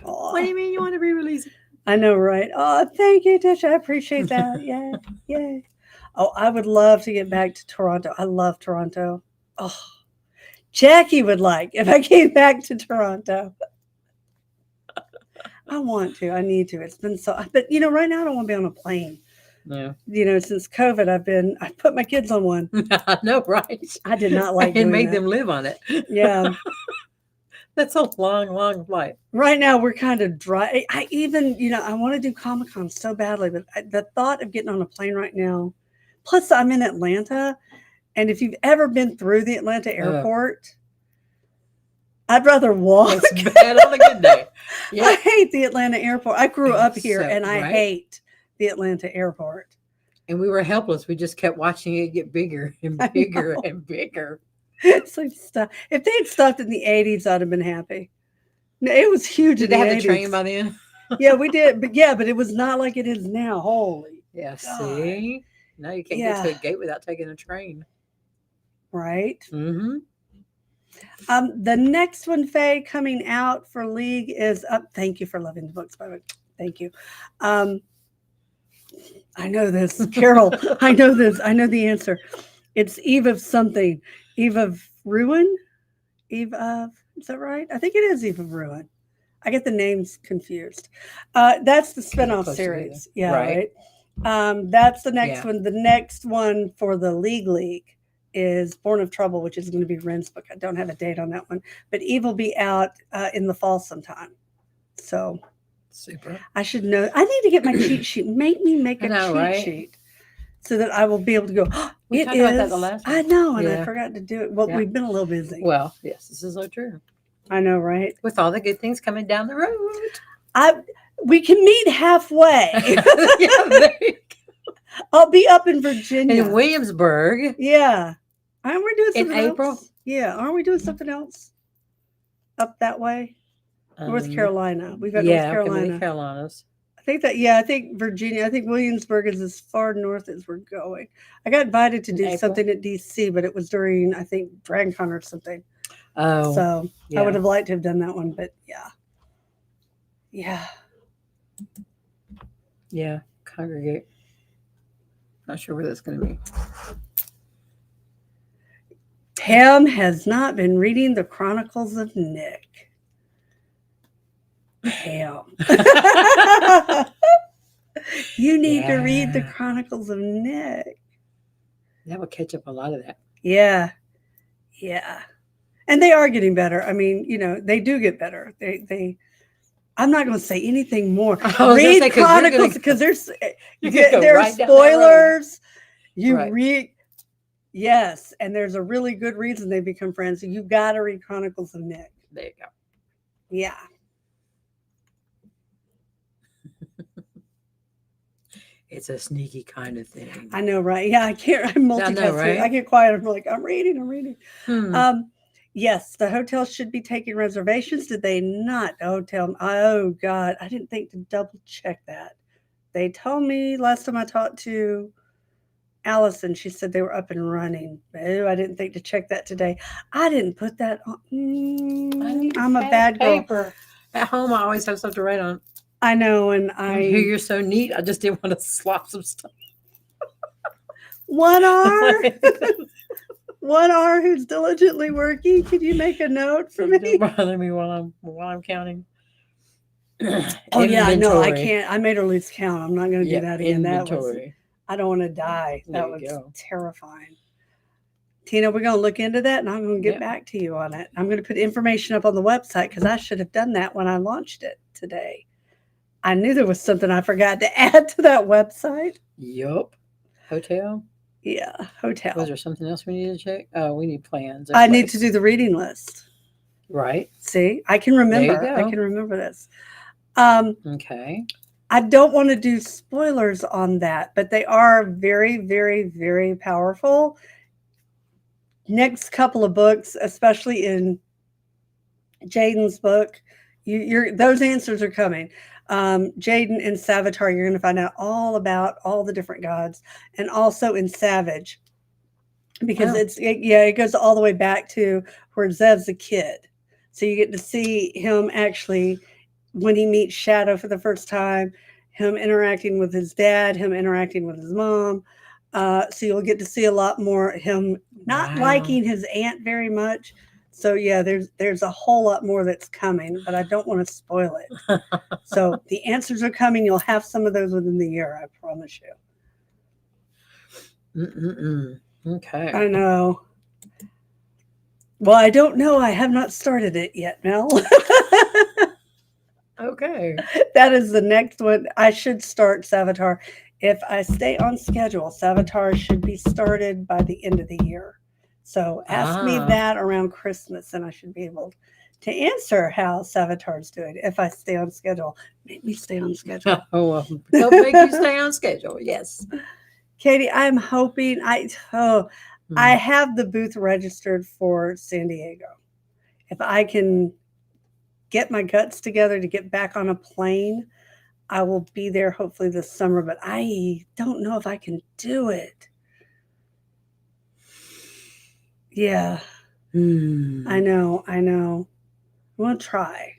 Aww. What do you mean you want to re-release it? I know, right? Oh, thank you, Tisha. I appreciate that. Yay. Oh, I would love to get back to Toronto. I love Toronto. Oh, Jackie would like if I came back to Toronto. I want to. I need to. It's been so. But right now I don't want to be on a plane. Yeah. Since COVID, I put my kids on one. I know, right? I did not like and made them live on it. Yeah. That's a long flight. Right now we're kind of dry. I even, I want to do Comic-Con so badly, but the thought of getting on a plane right now, plus I'm in Atlanta, and if you've ever been through the Atlanta airport, I'd rather walk. It's bad on a good day. Yeah. I hate the Atlanta airport. I grew up here, and I hate the Atlanta airport. And we were helpless. We just kept watching it get bigger and bigger and bigger. It's like stuff. If they had stopped in the 80s, I'd have been happy. No, it was huge. Did they have the train by then? Yeah, we did. But it was not like it is now. Holy. Yeah, God. See? Now you can't get to a gate without taking a train. Right. Mm-hmm. The next one, Faye, coming out for League is up. Thank you for loving the books, by the way. Thank you. I know this, Carol. I know this. I know the answer. It's Eve of something. Eve of Ruin? Eve of, is that right? I think it is Eve of Ruin. I get the names confused. That's the spinoff series. Yeah, right. That's the next one. The next one for the League is Born of Trouble, which is going to be Ren's book. I don't have a date on that one, but Eve will be out in the fall sometime. So Super. I should know. I need to get my cheat sheet. Make me make I a know, cheat right? sheet so that I will be able to go. "Oh, We it talked about that is." the last I one. know, and I Yeah. forgot to do it. Well, Yeah. we've been a little busy. Well, yes, this is so true. I know, right? With all the good things coming down the road. We can meet halfway. Yeah, there you go. I'll be up in Virginia. In Williamsburg Yeah. Aren't we doing in something April. else? Yeah. Aren't we doing something else up that way? North Carolina. We've got North Yeah, okay, Carolina. many Carolinas. I think that, yeah, I think Virginia, I think Williamsburg is as far north as we're going. I got invited to In do April? something at DC, but it was during, I think, DragonCon or something. Oh, So I yeah. would have liked to have done that one, but yeah. Yeah. Yeah, congregate. Not sure where that's going to be. Pam has not been reading the Chronicles of Nick. Pam. You need to read the Yeah. Chronicles of Nick. That will catch up a lot of that. Yeah. Yeah. And they are getting better. I mean, they do get better. They I'm not going to say anything more. I was gonna Read say, 'cause you're gonna- Chronicles because there's You're gonna go there's right down that road. spoilers. You Right. read, yes, and there's a really good reason they become friends. So you got to read Chronicles of Nick. There you go. Yeah. It's a sneaky kind of thing. I know, right? Yeah, I can't. I'm multitasking. right? I get quiet. I'm like, I'm reading. Hmm. Yes, the hotel should be taking reservations. Did they not? Hotel. Oh God, I didn't think to double check that. They told me last time I talked to Allison, she said they were up and running. Oh, I didn't think to check that today. I didn't put that on. I'm a bad girl. Paper. At home, I always have stuff to write on. I know, and I hear you're so neat. I just didn't want to slop some stuff. One R who's diligently working. Could you make a note for me? Don't bother me while I'm counting. Oh yeah, no, I can't. I made her lose count. I'm not going to do that again. Inventory. I don't want to die. There That you was go. terrifying. Tina, we're going to look into that, and I'm going to get back to you on it. I'm going to put information up on the website because I should have done that when I launched it today. I knew there was something I forgot to add to that website. Yup. Hotel. Yeah, hotel. Was there something else we need to check? Oh, we need plans. I need to do the reading list. Right. See, I can remember. There you go. I can remember this. Okay. I don't want to do spoilers on that, but they are very, very, very powerful. Next couple of books, especially in Jaden's book, those answers are coming. Jaden and Savitar, you're going to find out all about all the different gods, and also in Savage, because it goes all the way back to where Zev's a kid, so you get to see him actually when he meets Shadow for the first time, him interacting with his dad, him interacting with his mom. So you'll get to see a lot more him not liking his aunt very much. So yeah, there's a whole lot more that's coming, but I don't want to spoil it. So the answers are coming. You'll have some of those within the year, I promise you. Okay. I know. Well, I don't know. I have not started it yet, Mel. Okay. That is the next one. I should start Savitar. If I stay on schedule, Savitar should be started by the end of the year. So ask me that around Christmas, and I should be able to answer how Savitar's doing if I stay on schedule. Make me stay on schedule. Oh, well, they'll make you stay on schedule. Yes. Katie, I'm hoping I have the booth registered for San Diego. If I can get my guts together to get back on a plane, I will be there hopefully this summer, but I don't know if I can do it. Yeah. I know. I'm going to try.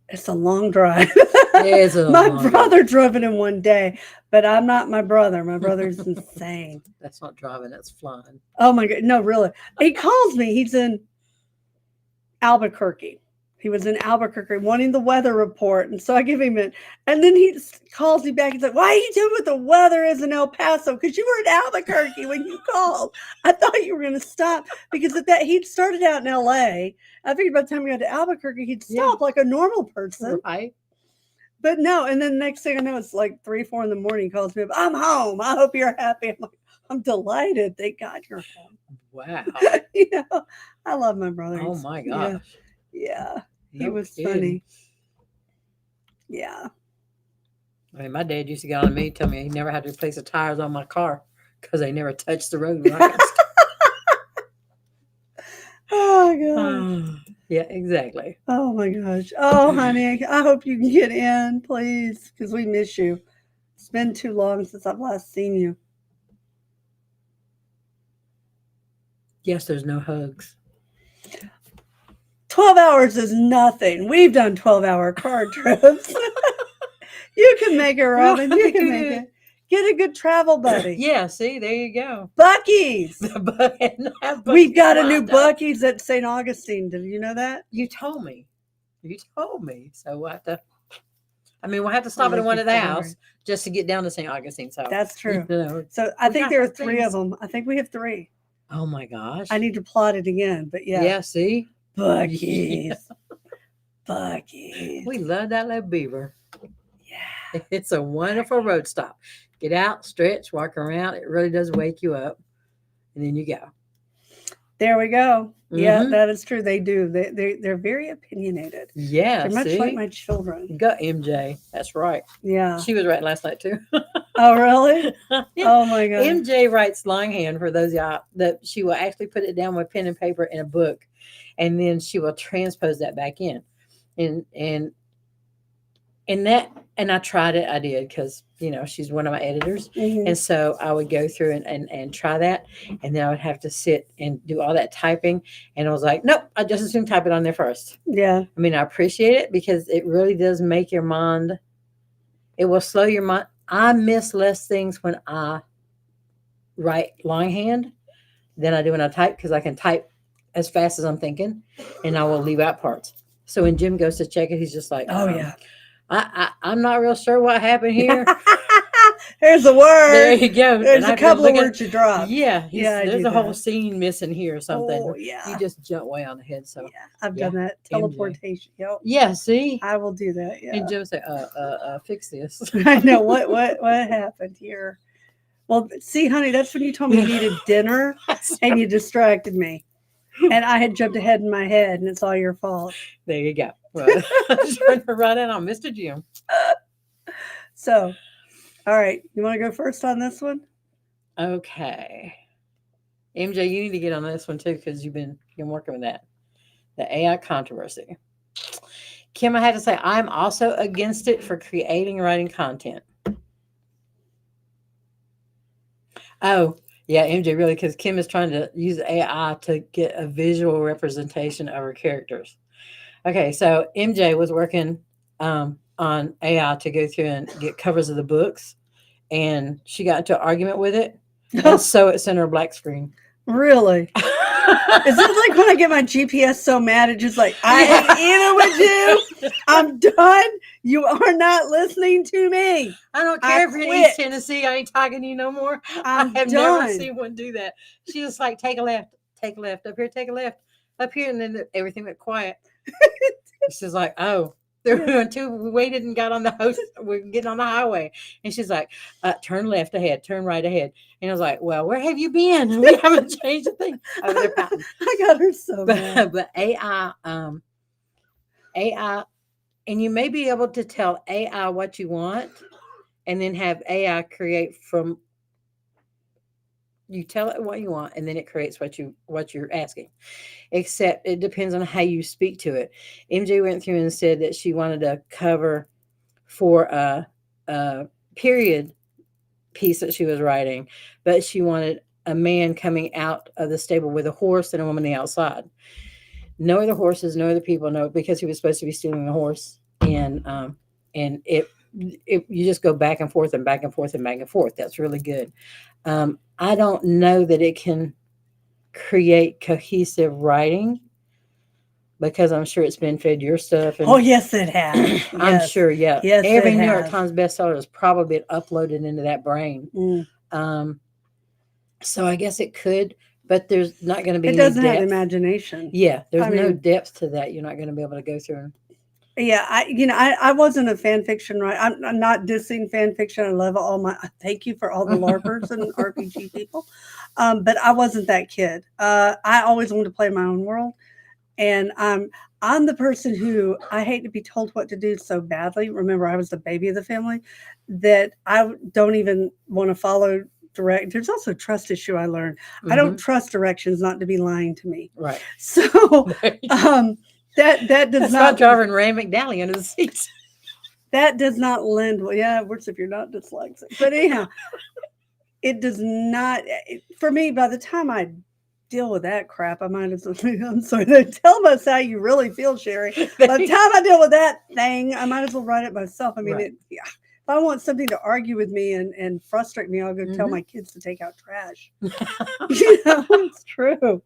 It's a long drive. My brother drove it in one day, but I'm not my brother. My brother's insane. That's not driving, that's flying. Oh my God. No, really. He calls me. He's in Albuquerque. He was in Albuquerque wanting the weather report. And so I give him it. And then he calls me back and said, why are you doing what the weather is in El Paso? Because you were in Albuquerque when you called. I thought you were going to stop because of that. He'd started out in LA. I figured by the time we got to Albuquerque, he'd stop like a normal person. Right. But no. And then next thing I know, it's like 3, 4 in the morning. He calls me up. I'm home. I hope you're happy. I'm like, I'm delighted. Thank God you're home. Wow. I love my brother. Oh my gosh. Yeah. He No was kidding. funny. Yeah. I mean, my dad used to get on me, tell me he never had to replace the tires on my car because they never touched the road. Oh gosh. Yeah, exactly. Oh my gosh. Oh honey, I hope you can get in, please, because we miss you. It's been too long since I've last seen you. Yes, there's no hugs. 12 hours is nothing. We've done 12-hour car trips. You can make it, Robin. You can make it. Get a good travel buddy. Yeah, see, there you go. Buc-ee's. We've got a new Buc-ee's at St. Augustine. Did you know that? You told me. So we'll have to. We'll have to stop at one of the house just to get down to St. Augustine. So that's true. So I think there are 3 of them. I think we have 3. Oh my gosh. I need to plot it again, but yeah. Yeah, see? Buc-ee's. Buc-ee's. We love that little beaver. Yeah. It's a wonderful road stop. Get out, stretch, walk around. It really does wake you up. And then you go. There we go. Mm-hmm. Yeah, that is true. They do. They're very opinionated. Yeah. They're much like my children. Go MJ. That's right. Yeah. She was writing last night too. Oh, really? Yeah. Oh my God. MJ writes longhand for those y'all that she will actually put it down with pen and paper in a book. And then she will transpose that back in. And I tried it. I did because, she's one of my editors. Mm-hmm. And so I would go through and try that. And then I would have to sit and do all that typing. And I was like, nope, I just assume type it on there first. Yeah. I appreciate it because it really does make your mind. It will slow your mind. I miss less things when I write longhand than I do when I type because I can type as fast as I'm thinking and I will leave out parts. So when Jim goes to check it, he's just like, oh yeah. I'm not real sure what happened here. Here's the word. There you go. There's a couple of words you dropped. Yeah. There's a whole scene missing here or something. Oh, yeah. You just jump way on the head. So yeah, I've done that. Teleportation. Yep. Yeah, see? I will do that. Yeah. And Jim said, fix this. I know. What happened here? Well, see, honey, that's when you told me you needed dinner and you distracted me. And I had jumped ahead in my head, and it's all your fault. There you go. Well, I just turned right in on Mr. Jim. So, all right. You want to go first on this one? Okay. MJ, you need to get on this one, too, because you've been working with that. The AI controversy. Kim, I had to say, I'm also against it for creating and writing content. Oh, yeah, MJ, really, because Kim is trying to use AI to get a visual representation of her characters. Okay, so MJ was working on AI to go through and get covers of the books, and she got into an argument with it, and so it sent her a black screen. Really? Is it like when I get my GPS so mad, it's just like, I ain't in it with you. I'm done. You are not listening to me. I don't care if you're in East Tennessee. I ain't talking to you no more. I have never seen one do that. She was like, take a left, up here, take a left, up here. And then everything went quiet. She's like, oh. Until we waited and got on the host, we're getting on the highway. And she's like, turn left ahead, turn right ahead. And I was like, well, where have you been? We haven't changed a thing. Over there pouting. I got her so bad. But AI, and you may be able to tell AI what you want and then have AI create from, you tell it what you want and then it creates what you're asking. Except it depends on how you speak to it. MJ went through and said that she wanted a cover for a period piece that she was writing, but she wanted a man coming out of the stable with a horse and a woman on the outside. No other horses, no other people, no, because he was supposed to be stealing the horse. And it you just go back and forth and back and forth and back and forth. That's really good. I don't know that it can create cohesive writing because I'm sure it's been fed your stuff. And Oh, yes, it has. I'm Yes. sure, yeah. Yes, Every it New York has. Times bestseller has probably been uploaded into that brain. Mm. So I guess it could, but there's not going to be It any doesn't have depth. imagination. Yeah, there's I no mean, depth to that. You're not going to be able to go through. yeah, I wasn't a fan fiction writer. I'm not dissing fan fiction. I love all my. Thank you for all the LARPers and RPG people, but I wasn't that kid. I always wanted to play my own world, and I'm the person who I hate to be told what to do so badly. Remember, I was the baby of the family that I don't even want to follow direct. There's also a trust issue I learned. I don't trust directions not to be lying to me. Right. So that does That's not driving Ray McDally under the seats. that does not lend well. Yeah, it works if you're not dyslexic. But anyhow, it does not. For me, by the time I deal with that crap, I might as well. I'm sorry. Tell us how you really feel, Sherry. By the time I deal with that thing, I might as well write it myself. I mean, Right. yeah. If I want something to argue with me and frustrate me, I'll go tell my kids to take out trash. It's true.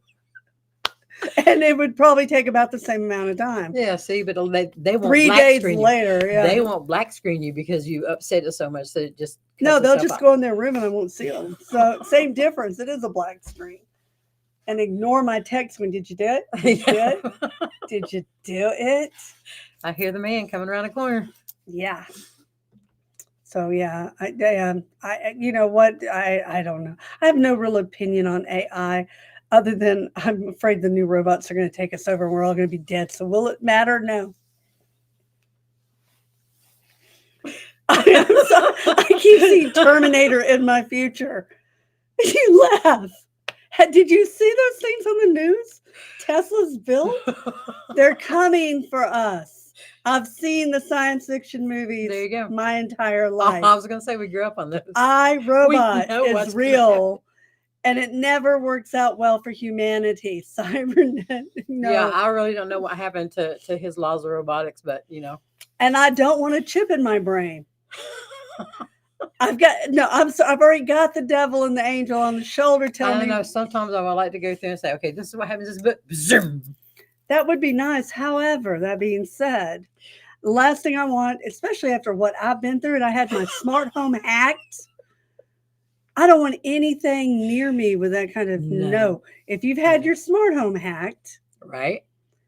And it would probably take about the same amount of time. Yeah, see, but they won't 3 black days screen later, you. yeah. They won't black screen you because you upset it so much that it just No, they'll just go in their room and I won't see them. So same difference. It is a black screen. And ignore my text when did you do it? Did you do it? Did you do it? I hear the man coming around the corner. Yeah. So yeah, I you know what? I don't know. I have no real opinion on AI, other than I'm afraid the new robots are going to take us over and we're all going to be dead. So will it matter? No. I keep seeing Terminator in my future. You laugh. Did you see those things on the news? Tesla's built? They're coming for us. I've seen the science fiction movies There you go. my entire life. I was going to say we grew up on those. iRobot is real, and it never works out well for humanity. Cybernet, no. Yeah, I really don't know what happened to his laws of robotics, but you know. And I don't want a chip in my brain. I've already got the devil and the angel on the shoulder telling me. I don't know. Sometimes I would like to go through and say, okay, this is what happens in this book. Zoom. That would be nice. However, that being said, the last thing I want, especially after what I've been through, and I had my smart home hacked. I don't want anything near me with that kind of no. If you've had your smart home hacked, right?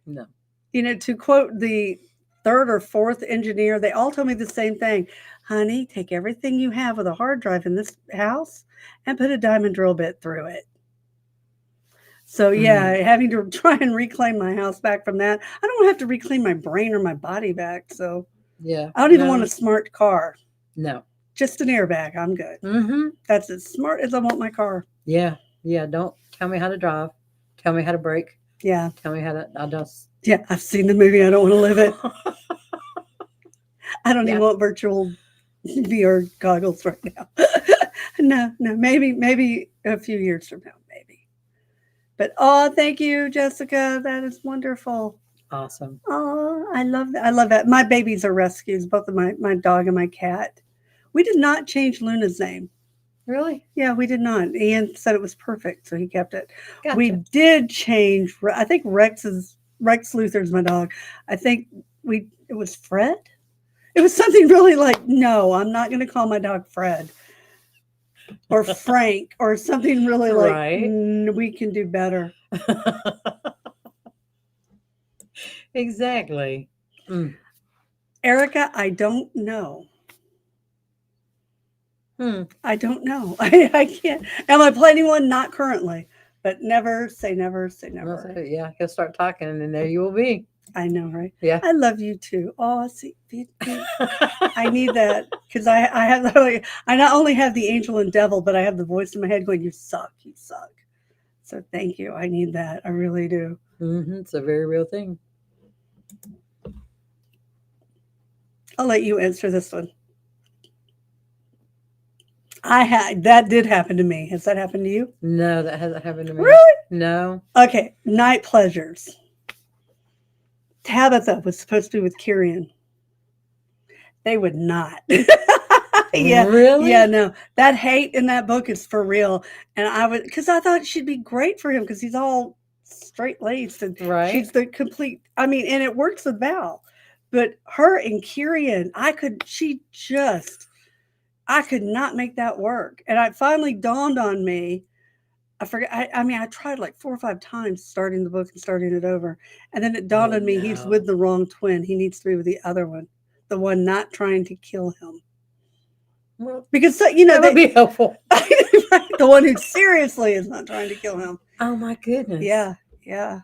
No. You know, to quote the third or fourth engineer, they all told me the same thing. Honey, take everything you have with a hard drive in this house and put a diamond drill bit through it. So yeah, having to try and reclaim my house back from that. I don't have to reclaim my brain or my body back. So yeah, I don't even want a smart car. No. Just an airbag. I'm good. That's as smart as I want my car. Yeah. Yeah. Don't tell me how to drive. Tell me how to brake. Yeah. Tell me how to. I just. Yeah, I've seen the movie. I don't want to live it. I don't even want virtual VR goggles right now. No. Maybe a few years from now, maybe. But thank you, Jessica. That is wonderful. Awesome. Oh, I love that. I love that. My babies are rescues, both of my dog and my cat. We did not change Luna's name. Really? Yeah, we did not. Ian said it was perfect, so he kept it. Gotcha. We did change. I think Rex Luthor's my dog. I think it was Fred. It was something really like, no, I'm not going to call my dog Fred or Frank or something really like, we can do better. Exactly. Erica, I don't know. I don't know. I can't. Am I planning one? Not currently, but never say never say never. Yeah, he'll start talking, and then there you will be. I know, right? Yeah. I love you too. Oh, see, I need that because I not only have the angel and devil, but I have the voice in my head going, "You suck, you suck." So thank you. I need that. I really do. It's a very real thing. I'll let you answer this one. That did happen to me. Has that happened to you? No, that hasn't happened to me. Really? No. Okay. Night pleasures. Tabitha was supposed to be with Kieran. They would not. Yeah. Really? Yeah, no. That hate in that book is for real. And because I thought she'd be great for him because he's all straight laced, and Right. she's the complete. I mean, and it works with Val, but her and Kyrian, I could not make that work, and it finally dawned on me. I forget. I mean, I tried like 4 or 5 times starting the book and starting it over, and then it dawned Oh on me he's no. with the wrong twin. He needs to be with the other one, the one not trying to kill him. Well, Because you know that would be helpful. the one who seriously is not trying to kill him. Oh my goodness. Yeah, yeah.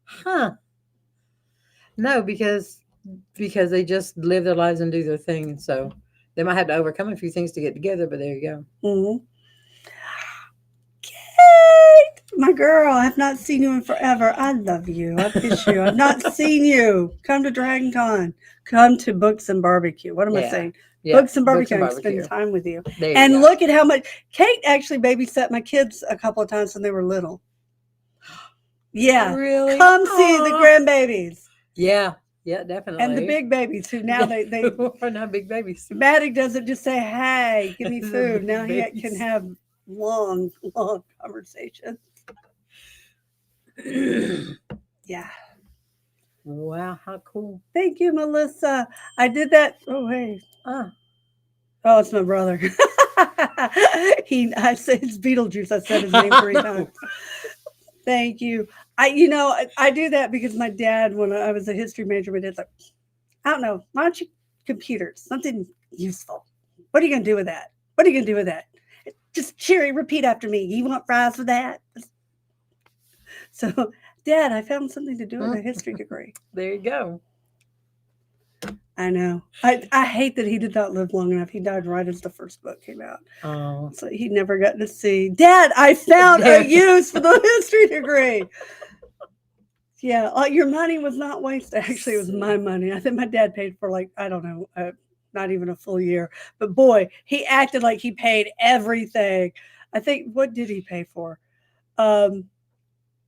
Huh. No, because they just live their lives and do their thing. So they might have to overcome a few things to get together, but there you go. Mm-hmm. Kate, my girl, I have not seen you in forever. I love you. I miss you. I've not seen you. Come to Dragon Con. Come to Books and Barbecue. What am I saying? Yeah. Books and Barbecue. And spend time with you. There you And go. look at how much Kate actually babysat my kids a couple of times when they were little. Yeah. Really? Come see the grandbabies. Yeah. Yeah, definitely. And the big babies who now they are not big babies. Maddie doesn't just say, "Hey, give me food." Now he can have long conversations. Yeah. Wow, how cool. Thank you, Melissa. I did that. Oh, hey. Ah. Oh, it's my brother. I said it's Beetlejuice. I said his name 3 times. Thank you. I do that because my dad, when I was a history major, my dad's like, I don't know, why don't you computers, something useful. What are you going to do with that? What are you going to do with that? Just Sherry, repeat after me. You want fries with that? So, Dad, I found something to do with a history degree. There you go. I know. I hate that he did not live long enough. He died right as the first book came out. Oh. So he never got to see. Dad, I found a use for the history degree. Yeah, your money was not wasted. Actually, it was my money. I think my dad paid for I don't know, not even a full year. But boy, he acted like he paid everything. I think, what did he pay for?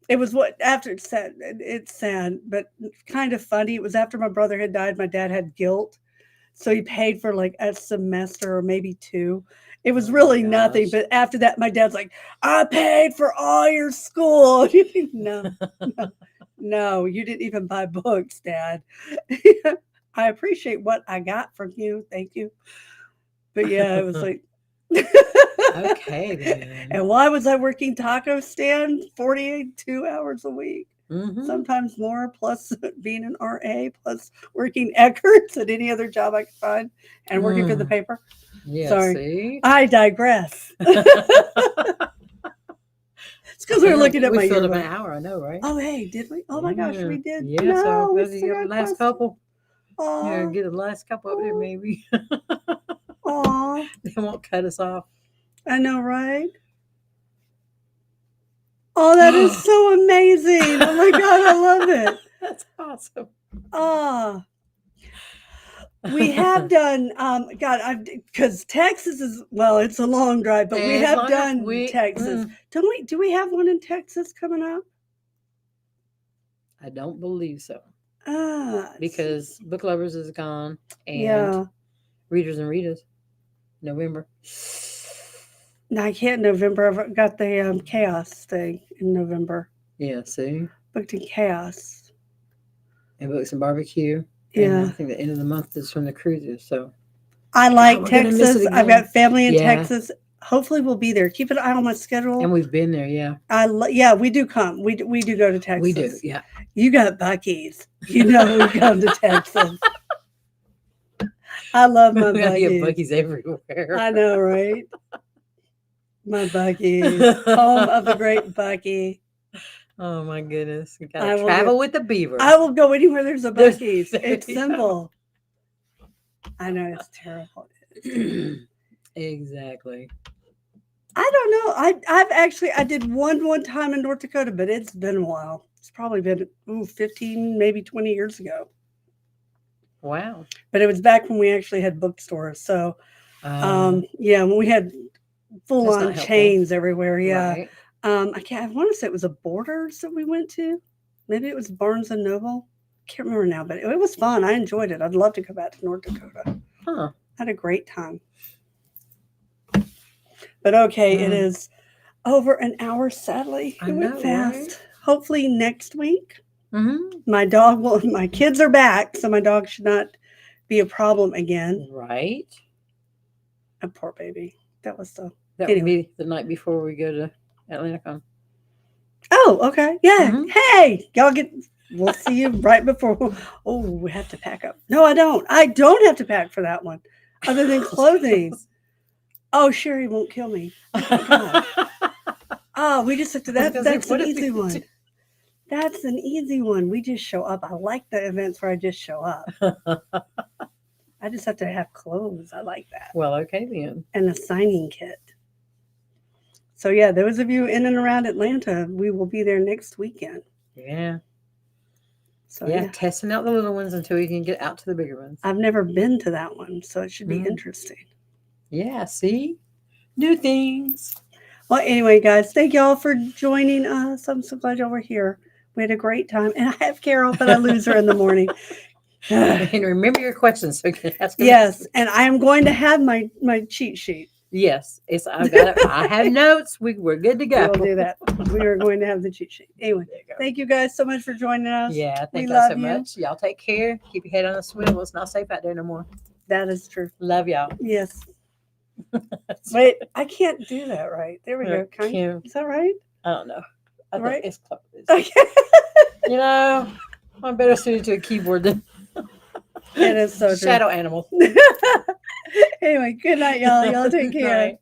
It was after it's sad, but kind of funny. It was after my brother had died. My dad had guilt. So he paid for a semester or maybe 2. It was really nothing. But after that, my dad's like, I paid for all your school. No, you didn't even buy books, Dad. I appreciate what I got from you. Thank you. But yeah, it was like. Okay, then. And why was I working taco stand 42 hours a week? Mm-hmm. Sometimes more, plus being an RA, plus working Eckert's at any other job I could find, and working for the paper. Yeah, sorry, see? I digress. It's because we were looking at my. We filled up an hour, I know, right? Oh, hey, did we? Oh my gosh, we did. Yeah, no, so we maybe get the last couple. Yeah, get the last couple up there, maybe. Aw. They won't cut us off. I know, right? Oh, that is so amazing. Oh my God, I love it. That's awesome. Ah. We have done, because Texas is, it's a long drive, but we have done Texas. Do we have one in Texas coming up? I don't believe so. Ah. Because Book Lovers is gone. And Readers and Readers, November. No, I can't November. I've got the Chaos thing in November. Yeah, see? Booked in Chaos. And Books and Barbecue. Yeah. And I think the end of the month is from the cruises, so. I like Texas. I've got family in Texas. Hopefully we'll be there. Keep an eye on my schedule. And we've been there, yeah. We do come. We do go to Texas. We do, yeah. You got Buc-ee's. You know we come to Texas. I love my Buc-ee's. You have Buc-ee's everywhere. I know, right? My Buc-ee's. Home of the great Buc-ee. Oh my goodness. You gotta travel with the beaver. I will go anywhere there's a Buc-ee's. It's simple. I know, it's terrible. Exactly. I don't know. I did one time in North Dakota, but it's been a while. It's probably been 15, maybe 20 years ago. Wow. But it was back when we actually had bookstores. So, when we had full-on chains everywhere. Yeah. Right. I want to say it was a Borders that we went to. Maybe it was Barnes and Noble. Can't remember now, but it was fun. I enjoyed it. I'd love to go back to North Dakota. Huh. Had a great time. But okay, it is over an hour, sadly. It went fast. hopefully next week. Mm-hmm. My kids are back, so my dog should not be a problem again. Right. A poor baby. That was so. That Anyway. would be the night before we go to Atlanta. Oh, okay. Yeah. Mhm. Hey, we'll see you right before. Oh, we have to pack up. No, I don't. I don't have to pack for that one, other than clothing. Oh, Sherry won't kill me. God. Oh, we just have to. That's an easy one. That's an easy one. We just show up. I like the events where I just show up. I just have to have clothes. I like that. Well, okay then. And a signing kit. So yeah, those of you in and around Atlanta, we will be there next weekend. Yeah. So yeah, testing out the little ones until we can get out to the bigger ones. I've never been to that one, so it should be interesting. Yeah, see? New things. Well, anyway, guys, thank y'all for joining us. I'm so glad y'all were here. We had a great time. And I have Carol, but I lose her in the morning. And remember your questions so you can ask them. Yes, and I am going to have my cheat sheet. Yes, I've got it. I have notes. We're good to go. We'll do that. We are going to have the cheat sheet. Anyway, thank you guys so much for joining us. Yeah, thank y'all so much. Y'all take care. Keep your head on a swivel. It's not safe out there no more. That is true. Love y'all. Yes. Wait, I can't do that right. There we go. Is that right? I don't know. I think it's close. Okay. You know, I'm better suited to a keyboard than it is so true. Shadow animal. Anyway, good night, y'all. Y'all take care.